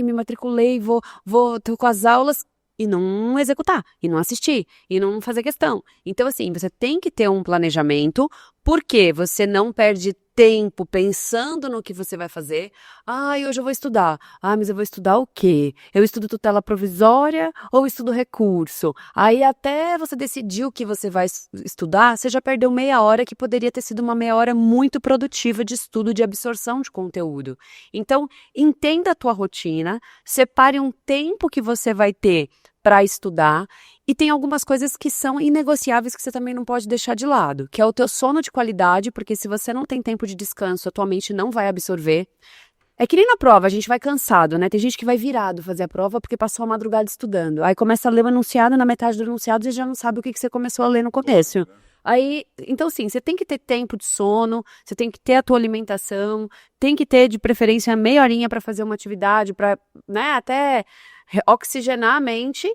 me matriculei, tô com as aulas, e não executar, e não assistir, e não fazer questão. Então, assim, você tem que ter um planejamento, porque você não perde tempo pensando no que você vai fazer. Hoje eu vou estudar. Mas eu vou estudar o quê? Eu estudo tutela provisória ou estudo recurso? Aí até você decidir o que você vai estudar, você já perdeu meia hora que poderia ter sido uma meia hora muito produtiva de estudo, de absorção de conteúdo. Então, entenda a tua rotina, separe um tempo que você vai ter para estudar, e tem algumas coisas que são inegociáveis que você também não pode deixar de lado, que é o teu sono de qualidade, porque se você não tem tempo de descanso, a tua mente não vai absorver. É que nem na prova, a gente vai cansado, né? Tem gente que vai virado fazer a prova porque passou a madrugada estudando. Aí começa a ler o enunciado, na metade do enunciado você já não sabe o que você começou a ler no começo. Aí, então sim, você tem que ter tempo de sono, você tem que ter a tua alimentação, tem que ter de preferência meia horinha para fazer uma atividade, para, né, até oxigenar a mente,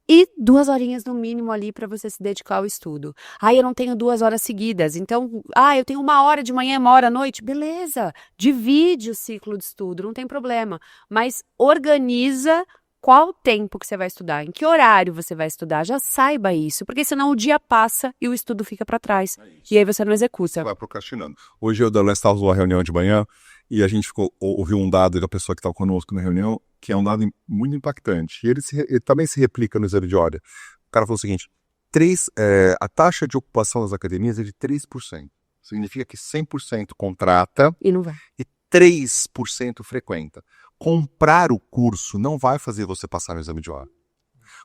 e 2 horinhas no mínimo ali para você se dedicar ao estudo. Eu não tenho 2 horas seguidas, então, eu tenho 1 hora de manhã, 1 hora à noite, beleza, divide o ciclo de estudo, não tem problema, mas organiza qual o tempo que você vai estudar, em que horário você vai estudar, já saiba isso, porque senão o dia passa e o estudo fica para trás, e aí você não executa. Você vai procrastinando. Hoje eu e o Darlan estávamos numa reunião de manhã e a gente ouviu um dado da pessoa que estava conosco na reunião, que é um dado muito impactante. E ele também se replica no exame de ordem. O cara falou o seguinte, a taxa de ocupação das academias é de 3%. Significa que 100% contrata E não vai. e 3% frequenta. Comprar o curso não vai fazer você passar no exame de ordem.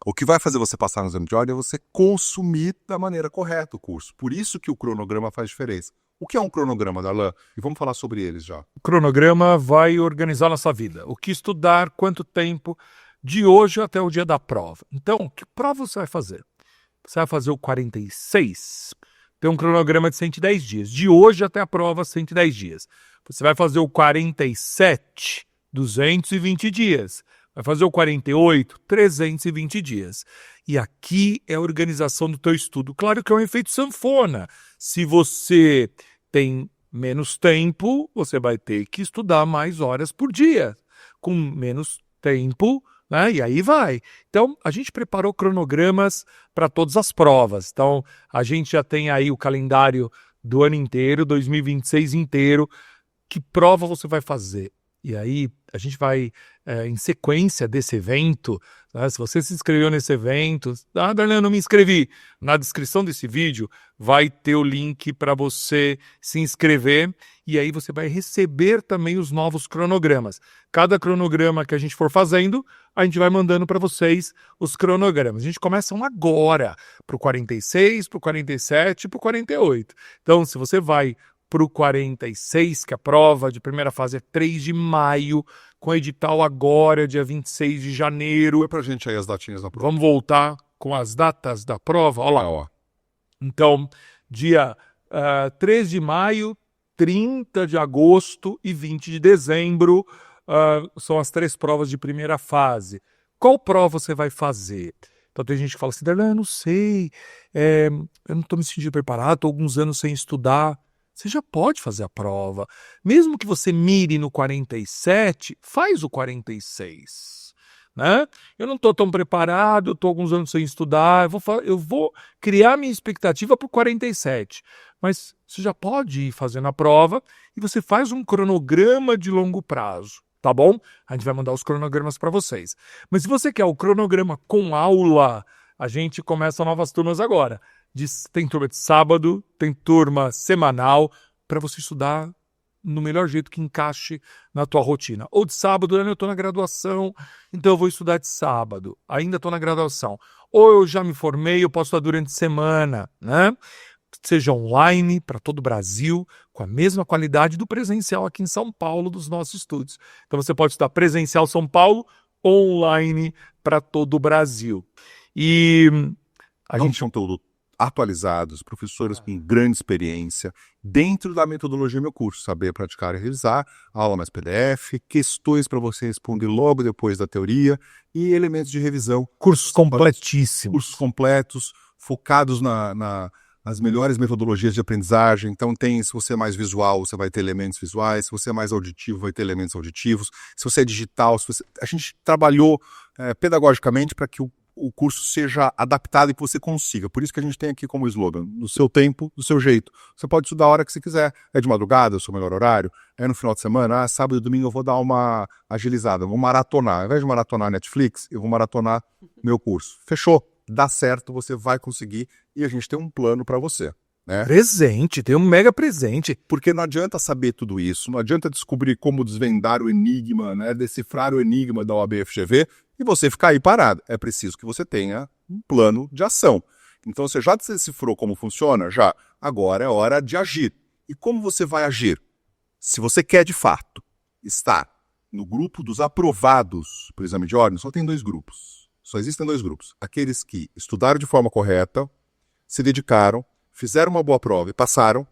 O que vai fazer você passar no exame de ordem é você consumir da maneira correta o curso. Por isso que o cronograma faz diferença. O que é um cronograma, Darlan? E vamos falar sobre eles já. O cronograma vai organizar nossa vida. O que estudar, quanto tempo, de hoje até o dia da prova. Então, que prova você vai fazer? Você vai fazer o 46? Tem um cronograma de 110 dias. De hoje até a prova, 110 dias. Você vai fazer o 47, 220 dias. Vai fazer o 48, 320 dias. E aqui é a organização do teu estudo. Claro que é um efeito sanfona. Se você tem menos tempo, você vai ter que estudar mais horas por dia. Com menos tempo, né? E aí vai. Então, a gente preparou cronogramas para todas as provas. Então, a gente já tem aí o calendário do ano inteiro, 2026 inteiro. Que prova você vai fazer? E aí, a gente vai, em sequência desse evento, né, se você se inscreveu nesse evento, Darlan, eu não me inscrevi. Na descrição desse vídeo vai ter o link para você se inscrever e aí você vai receber também os novos cronogramas. Cada cronograma que a gente for fazendo, a gente vai mandando para vocês os cronogramas. A gente começa agora, para o 46, para o 47 e para o 48. Então, se você vai para o 46, que a prova de primeira fase é 3 de maio, com edital agora, dia 26 de janeiro. Põe pra gente aí as datinhas da prova. Vamos voltar com as datas da prova. Olha lá, ó. Então, dia 3 de maio, 30 de agosto e 20 de dezembro são as 3 provas de primeira fase. Qual prova você vai fazer? Então tem gente que fala assim, Darlan, eu não sei, eu não estou me sentindo preparado, estou alguns anos sem estudar. Você já pode fazer a prova. Mesmo que você mire no 47, faz o 46. Né? Eu não estou tão preparado, estou alguns anos sem estudar, eu vou criar minha expectativa para o 47. Mas você já pode ir fazendo a prova e você faz um cronograma de longo prazo. Tá bom? A gente vai mandar os cronogramas para vocês. Mas se você quer o cronograma com aula, a gente começa novas turmas agora. Tem turma de sábado, tem turma semanal, para você estudar no melhor jeito que encaixe na tua rotina. Ou de sábado, eu estou na graduação, então eu vou estudar de sábado. Ainda estou na graduação. Ou eu já me formei, eu posso estudar durante a semana, né? Seja online para todo o Brasil, com a mesma qualidade do presencial aqui em São Paulo dos nossos estudos. Então você pode estudar presencial São Paulo, online para todo o Brasil. E a gente conteúdo atualizados, professores com grande experiência, dentro da metodologia Meu Curso, saber praticar e revisar, aula mais PDF, questões para você responder logo depois da teoria e elementos de revisão. Cursos completíssimos. Cursos completos, focados nas melhores metodologias de aprendizagem. Então se você é mais visual, você vai ter elementos visuais, se você é mais auditivo, vai ter elementos auditivos, se você é digital, a gente trabalhou pedagogicamente para que o curso seja adaptado e que você consiga. Por isso que a gente tem aqui como slogan, no seu tempo, do seu jeito. Você pode estudar a hora que você quiser. É de madrugada, é o seu melhor horário. É no final de semana, sábado e domingo eu vou dar uma agilizada, eu vou maratonar. Ao invés de maratonar Netflix, eu vou maratonar meu curso. Fechou? Dá certo, você vai conseguir e a gente tem um plano para você. Né? Presente, tem um mega presente. Porque não adianta saber tudo isso, não adianta descobrir como desvendar o enigma, né? Decifrar o enigma da OAB FGV e você ficar aí parado. É preciso que você tenha um plano de ação. Então você já decifrou como funciona? Já. Agora é hora de agir. E como você vai agir? Se você quer de fato estar no grupo dos aprovados para o exame de ordem, só tem 2 grupos. Só existem 2 grupos. Aqueles que estudaram de forma correta, se dedicaram, fizeram uma boa prova e passaram,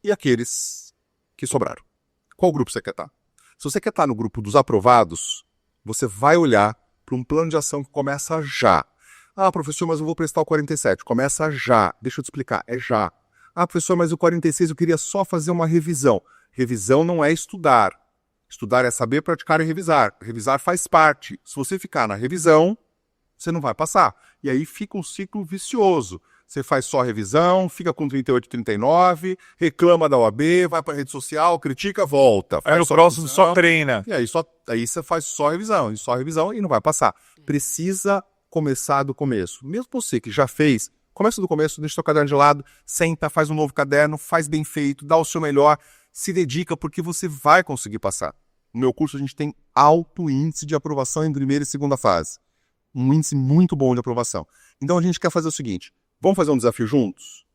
e aqueles que sobraram. Qual grupo você quer estar? Se você quer estar no grupo dos aprovados, você vai olhar para um plano de ação que começa já. Ah, professor, mas eu vou prestar o 47. Começa já. Deixa eu te explicar, é já. Ah, professor, mas o 46 eu queria só fazer uma revisão. Revisão não é estudar. Estudar é saber, praticar e revisar. Revisar faz parte. Se você ficar na revisão, você não vai passar. E aí fica um ciclo vicioso. Você faz só revisão, fica com 38, 39, reclama da OAB, vai para a rede social, critica, volta. Aí no próximo só treina. E aí você faz só revisão e não vai passar. Precisa começar do começo. Mesmo você que já fez, começa do começo, deixa o seu caderno de lado, senta, faz um novo caderno, faz bem feito, dá o seu melhor, se dedica porque você vai conseguir passar. No meu curso a gente tem alto índice de aprovação em primeira e segunda fase. Um índice muito bom de aprovação. Então a gente quer fazer o seguinte, vamos fazer um desafio juntos?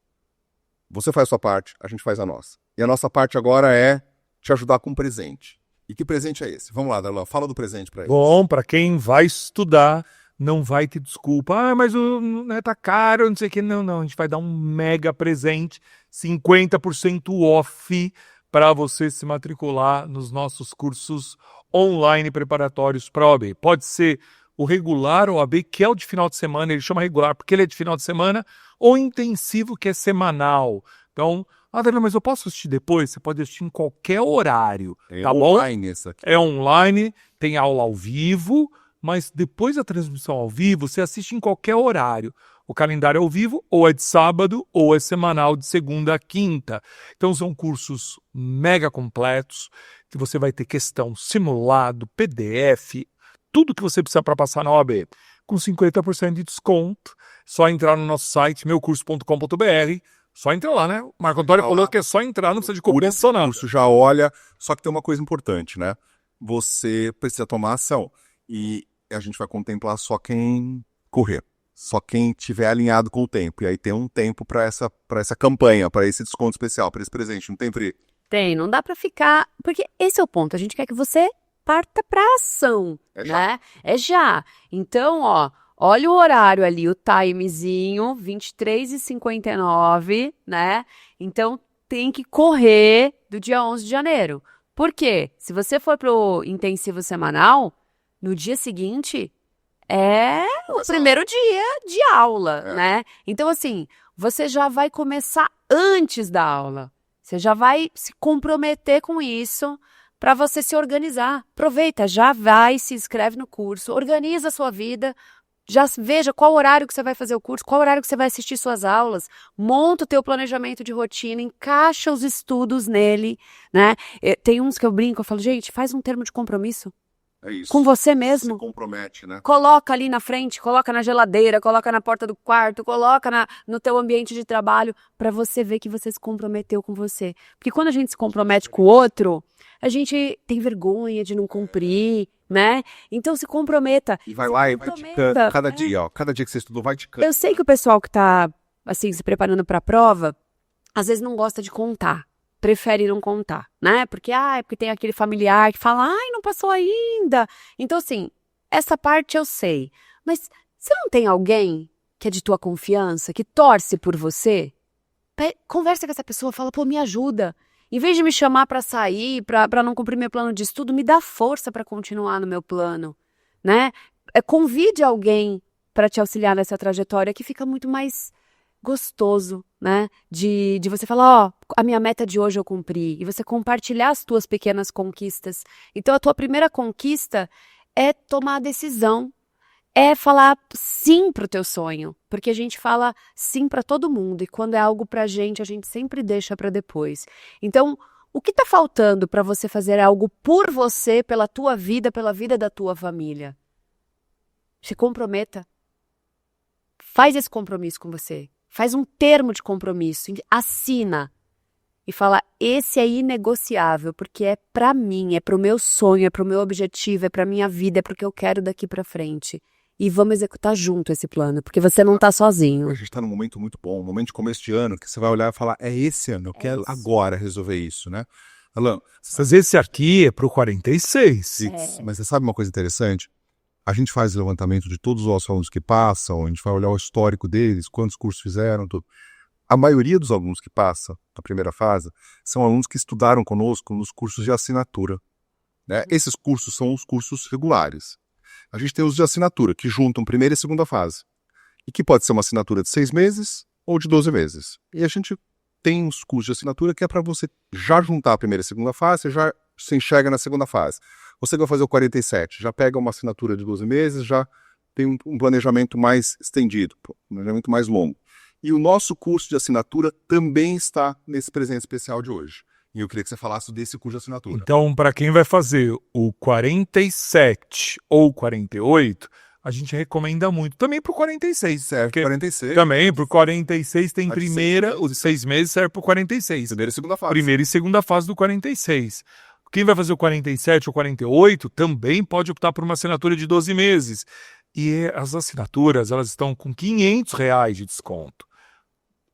Você faz a sua parte, a gente faz a nossa. E a nossa parte agora é te ajudar com um presente. E que presente é esse? Vamos lá, Darlan, fala do presente para eles. Bom, para quem vai estudar, não vai ter desculpa. Ah, mas tá caro, não sei o que. Não, a gente vai dar um mega presente, 50% off para você se matricular nos nossos cursos online preparatórios para a OAB. Pode ser o regular OAB, que é o de final de semana, ele chama regular porque ele é de final de semana, ou intensivo, que é semanal. Então, Adriano, mas eu posso assistir depois? Você pode assistir em qualquer horário, tá bom? É online esse aqui. É online, tem aula ao vivo, mas depois da transmissão ao vivo, você assiste em qualquer horário. O calendário é ao vivo, ou é de sábado, ou é semanal, de segunda a quinta. Então, são cursos mega completos, que você vai ter questão simulado, PDF, tudo que você precisa para passar na OAB, com 50% de desconto. Só entrar no nosso site, meucurso.com.br. Só entra lá, né? O Marco Antônio falou que é só entrar, não precisa de cobrança nada. O curso já olha, só que tem uma coisa importante, né? Você precisa tomar ação. E a gente vai contemplar só quem correr. Só quem tiver alinhado com o tempo. E aí tem um tempo para essa campanha, para esse desconto especial, para esse presente. Não tem, Pri? Tem, não dá para ficar... Porque esse é o ponto, a gente quer que você parta para ação, né? É já. Então, olha o horário ali, o timezinho, 23h59, né? Então, tem que correr do dia 11 de janeiro. Por quê? Se você for pro intensivo semanal, no dia seguinte é o primeiro dia de aula, né? Então, assim, você já vai começar antes da aula. Você já vai se comprometer com isso para você se organizar. Aproveita, já vai, se inscreve no curso, organiza a sua vida, já veja qual horário que você vai fazer o curso, qual horário que você vai assistir suas aulas, monta o teu planejamento de rotina, encaixa os estudos nele, né? Tem uns que eu brinco, eu falo, gente, faz um termo de compromisso. É isso. Com você mesmo. Se compromete, né? Coloca ali na frente, coloca na geladeira, coloca na porta do quarto, coloca no teu ambiente de trabalho, para você ver que você se comprometeu com você. Porque quando a gente se compromete com o outro, a gente tem vergonha de não cumprir, né? Então se comprometa. E vai lá e vai ticando cada dia, cada dia que você estudou vai ticando. Eu sei que o pessoal que tá, assim, se preparando para a prova, às vezes não gosta de contar. Prefere não contar, né? Porque tem aquele familiar que fala, não passou ainda. Então, assim, essa parte eu sei. Mas você não tem alguém que é de tua confiança, que torce por você? Conversa com essa pessoa, fala, pô, me ajuda. Em vez de me chamar para sair, para não cumprir meu plano de estudo, me dá força para continuar no meu plano, né? Convide alguém para te auxiliar nessa trajetória, que fica muito mais gostoso, né? De você falar, a minha meta de hoje eu cumpri, e você compartilhar as tuas pequenas conquistas. Então, a tua primeira conquista é tomar a decisão é falar sim pro teu sonho, porque a gente fala sim para todo mundo e quando é algo pra gente, a gente sempre deixa para depois. Então, o que tá faltando para você fazer algo por você, pela tua vida, pela vida da tua família? Se comprometa. Faz esse compromisso com você. Faz um termo de compromisso, assina e fala, esse é inegociável, porque é pra mim, é pro meu sonho, é pro meu objetivo, é pra minha vida, é pro que eu quero daqui pra frente. E vamos executar junto esse plano, porque você não tá sozinho. A gente está num momento muito bom, um momento de começo de ano, que você vai olhar e falar, é esse ano, eu quero isso. agora resolver isso, né? Alan, Fazer esse aqui é pro 46. mas você sabe uma coisa interessante? A gente faz o levantamento de todos os nossos alunos que passam, a gente vai olhar o histórico deles, quantos cursos fizeram, tudo. A maioria dos alunos que passam na primeira fase são alunos que estudaram conosco nos cursos de assinatura, né? Esses cursos são os cursos regulares. A gente tem os de assinatura, que juntam primeira e segunda fase. E que pode ser uma assinatura de 6 meses ou de 12 meses. E a gente tem os cursos de assinatura que é para você já juntar a primeira e a segunda fase, você já se enxerga na segunda fase. Você vai fazer o 47, já pega uma assinatura de 12 meses, já tem um planejamento mais estendido, um planejamento mais longo. E o nosso curso de assinatura também está nesse presente especial de hoje. E eu queria que você falasse desse curso de assinatura. Então, para quem vai fazer o 47 ou 48, a gente recomenda muito. Também pro 46. Serve porque 46. Também pro 46 tem A de primeira, 6 os 6 meses serve pro 46. Primeira e segunda fase. Primeira e segunda fase do 46. Quem vai fazer o 47 ou 48 também pode optar por uma assinatura de 12 meses. E as assinaturas, elas estão com R$500 de desconto.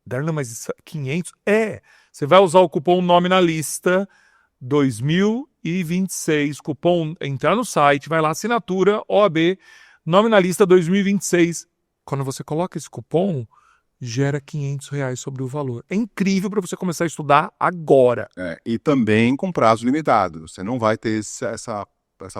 Darlan, mas isso, 500? Você vai usar o cupom Nome na Lista 2026. Cupom, entrar no site, vai lá, assinatura OAB, Nome na Lista 2026. Quando você coloca esse cupom, gera R$500 sobre o valor. É incrível para você começar a estudar agora. E também com prazo limitado. Você não vai ter essa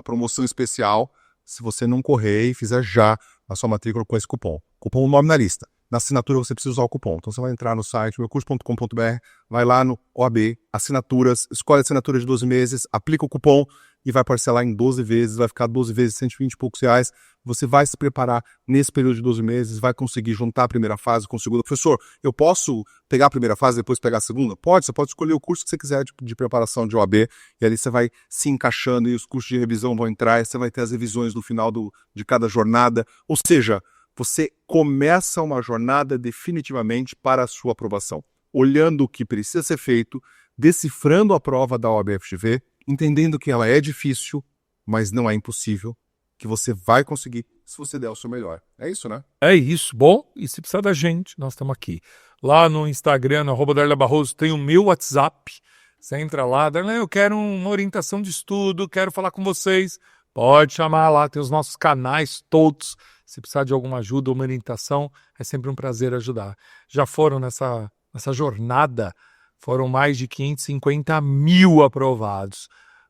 promoção especial se você não correr e fizer já a sua matrícula com esse cupom. Cupom Nome na Lista. Na assinatura você precisa usar o cupom. Então você vai entrar no site meucurso.com.br, vai lá no OAB, assinaturas, escolhe a assinatura de 12 meses, aplica o cupom e vai parcelar em 12 vezes, vai ficar 12 vezes, 120 e poucos reais. Você vai se preparar nesse período de 12 meses, vai conseguir juntar a primeira fase com a segunda. Professor, eu posso pegar a primeira fase e depois pegar a segunda? Pode, você pode escolher o curso que você quiser de preparação de OAB e ali você vai se encaixando e os cursos de revisão vão entrar e você vai ter as revisões no final de cada jornada. Ou seja, você começa uma jornada definitivamente para a sua aprovação, olhando o que precisa ser feito, decifrando a prova da OAB-FGV, entendendo que ela é difícil, mas não é impossível, que você vai conseguir se você der o seu melhor. É isso, né? É isso. Bom, e se precisar da gente, nós estamos aqui. Lá no Instagram, no @Darlan Barroso, tem o meu WhatsApp. Você entra lá, Darlan, eu quero uma orientação de estudo, quero falar com vocês. Pode chamar lá, tem os nossos canais todos. Se precisar de alguma ajuda ou uma orientação, é sempre um prazer ajudar. Já foram nessa jornada, foram mais de 550 mil aprovados.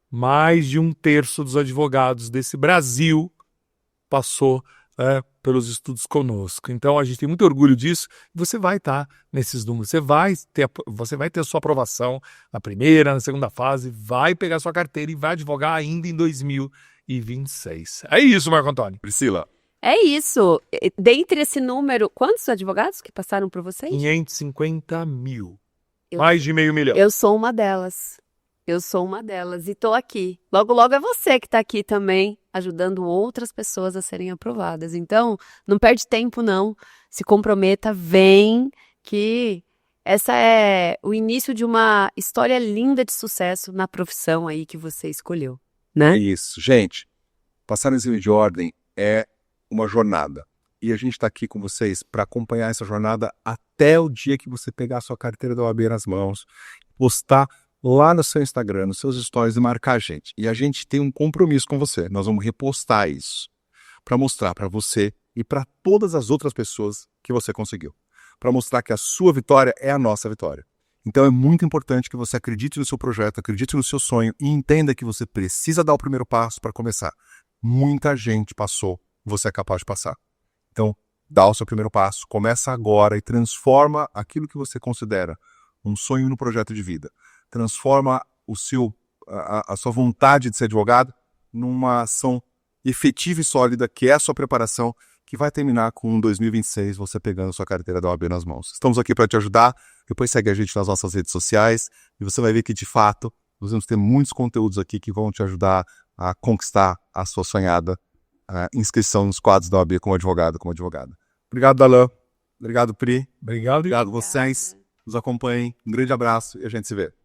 Mais de 1/3 dos advogados desse Brasil passou pelos estudos conosco. Então, a gente tem muito orgulho disso. Você vai estar nesses números. Você vai ter a sua aprovação na primeira, na segunda fase, vai pegar sua carteira e vai advogar ainda em 2026. É isso, Marco Antônio. Priscila. É isso. Dentre esse número, quantos advogados que passaram por vocês? 550 mil. Eu- Mais de meio milhão. Eu sou uma delas. E tô aqui. Logo, logo é você que tá aqui também, ajudando outras pessoas a serem aprovadas. Então, não perde tempo, não. Se comprometa, vem, que essa é o início de uma história linda de sucesso na profissão aí que você escolheu, É né? isso. Gente, passar no exame de ordem é uma jornada. E a gente está aqui com vocês para acompanhar essa jornada até o dia que você pegar a sua carteira da OAB nas mãos, postar lá no seu Instagram, nos seus stories e marcar a gente. E a gente tem um compromisso com você. Nós vamos repostar isso para mostrar para você e para todas as outras pessoas que você conseguiu. Para mostrar que a sua vitória é a nossa vitória. Então é muito importante que você acredite no seu projeto, acredite no seu sonho e entenda que você precisa dar o primeiro passo para começar. Muita gente passou, você é capaz de passar. Então, dá o seu primeiro passo, começa agora e transforma aquilo que você considera um sonho no projeto de vida. Transforma a sua vontade de ser advogado numa ação efetiva e sólida, que é a sua preparação, que vai terminar com 2026 você pegando sua carteira da OAB nas mãos. Estamos aqui para te ajudar. Depois segue a gente nas nossas redes sociais e você vai ver que, de fato, nós vamos ter muitos conteúdos aqui que vão te ajudar a conquistar a sua sonhada inscrição nos quadros da OAB como advogado, como advogada. Obrigado, Darlan. Obrigado, Pri. Obrigado. Obrigado vocês. Nos acompanhem. Um grande abraço e a gente se vê.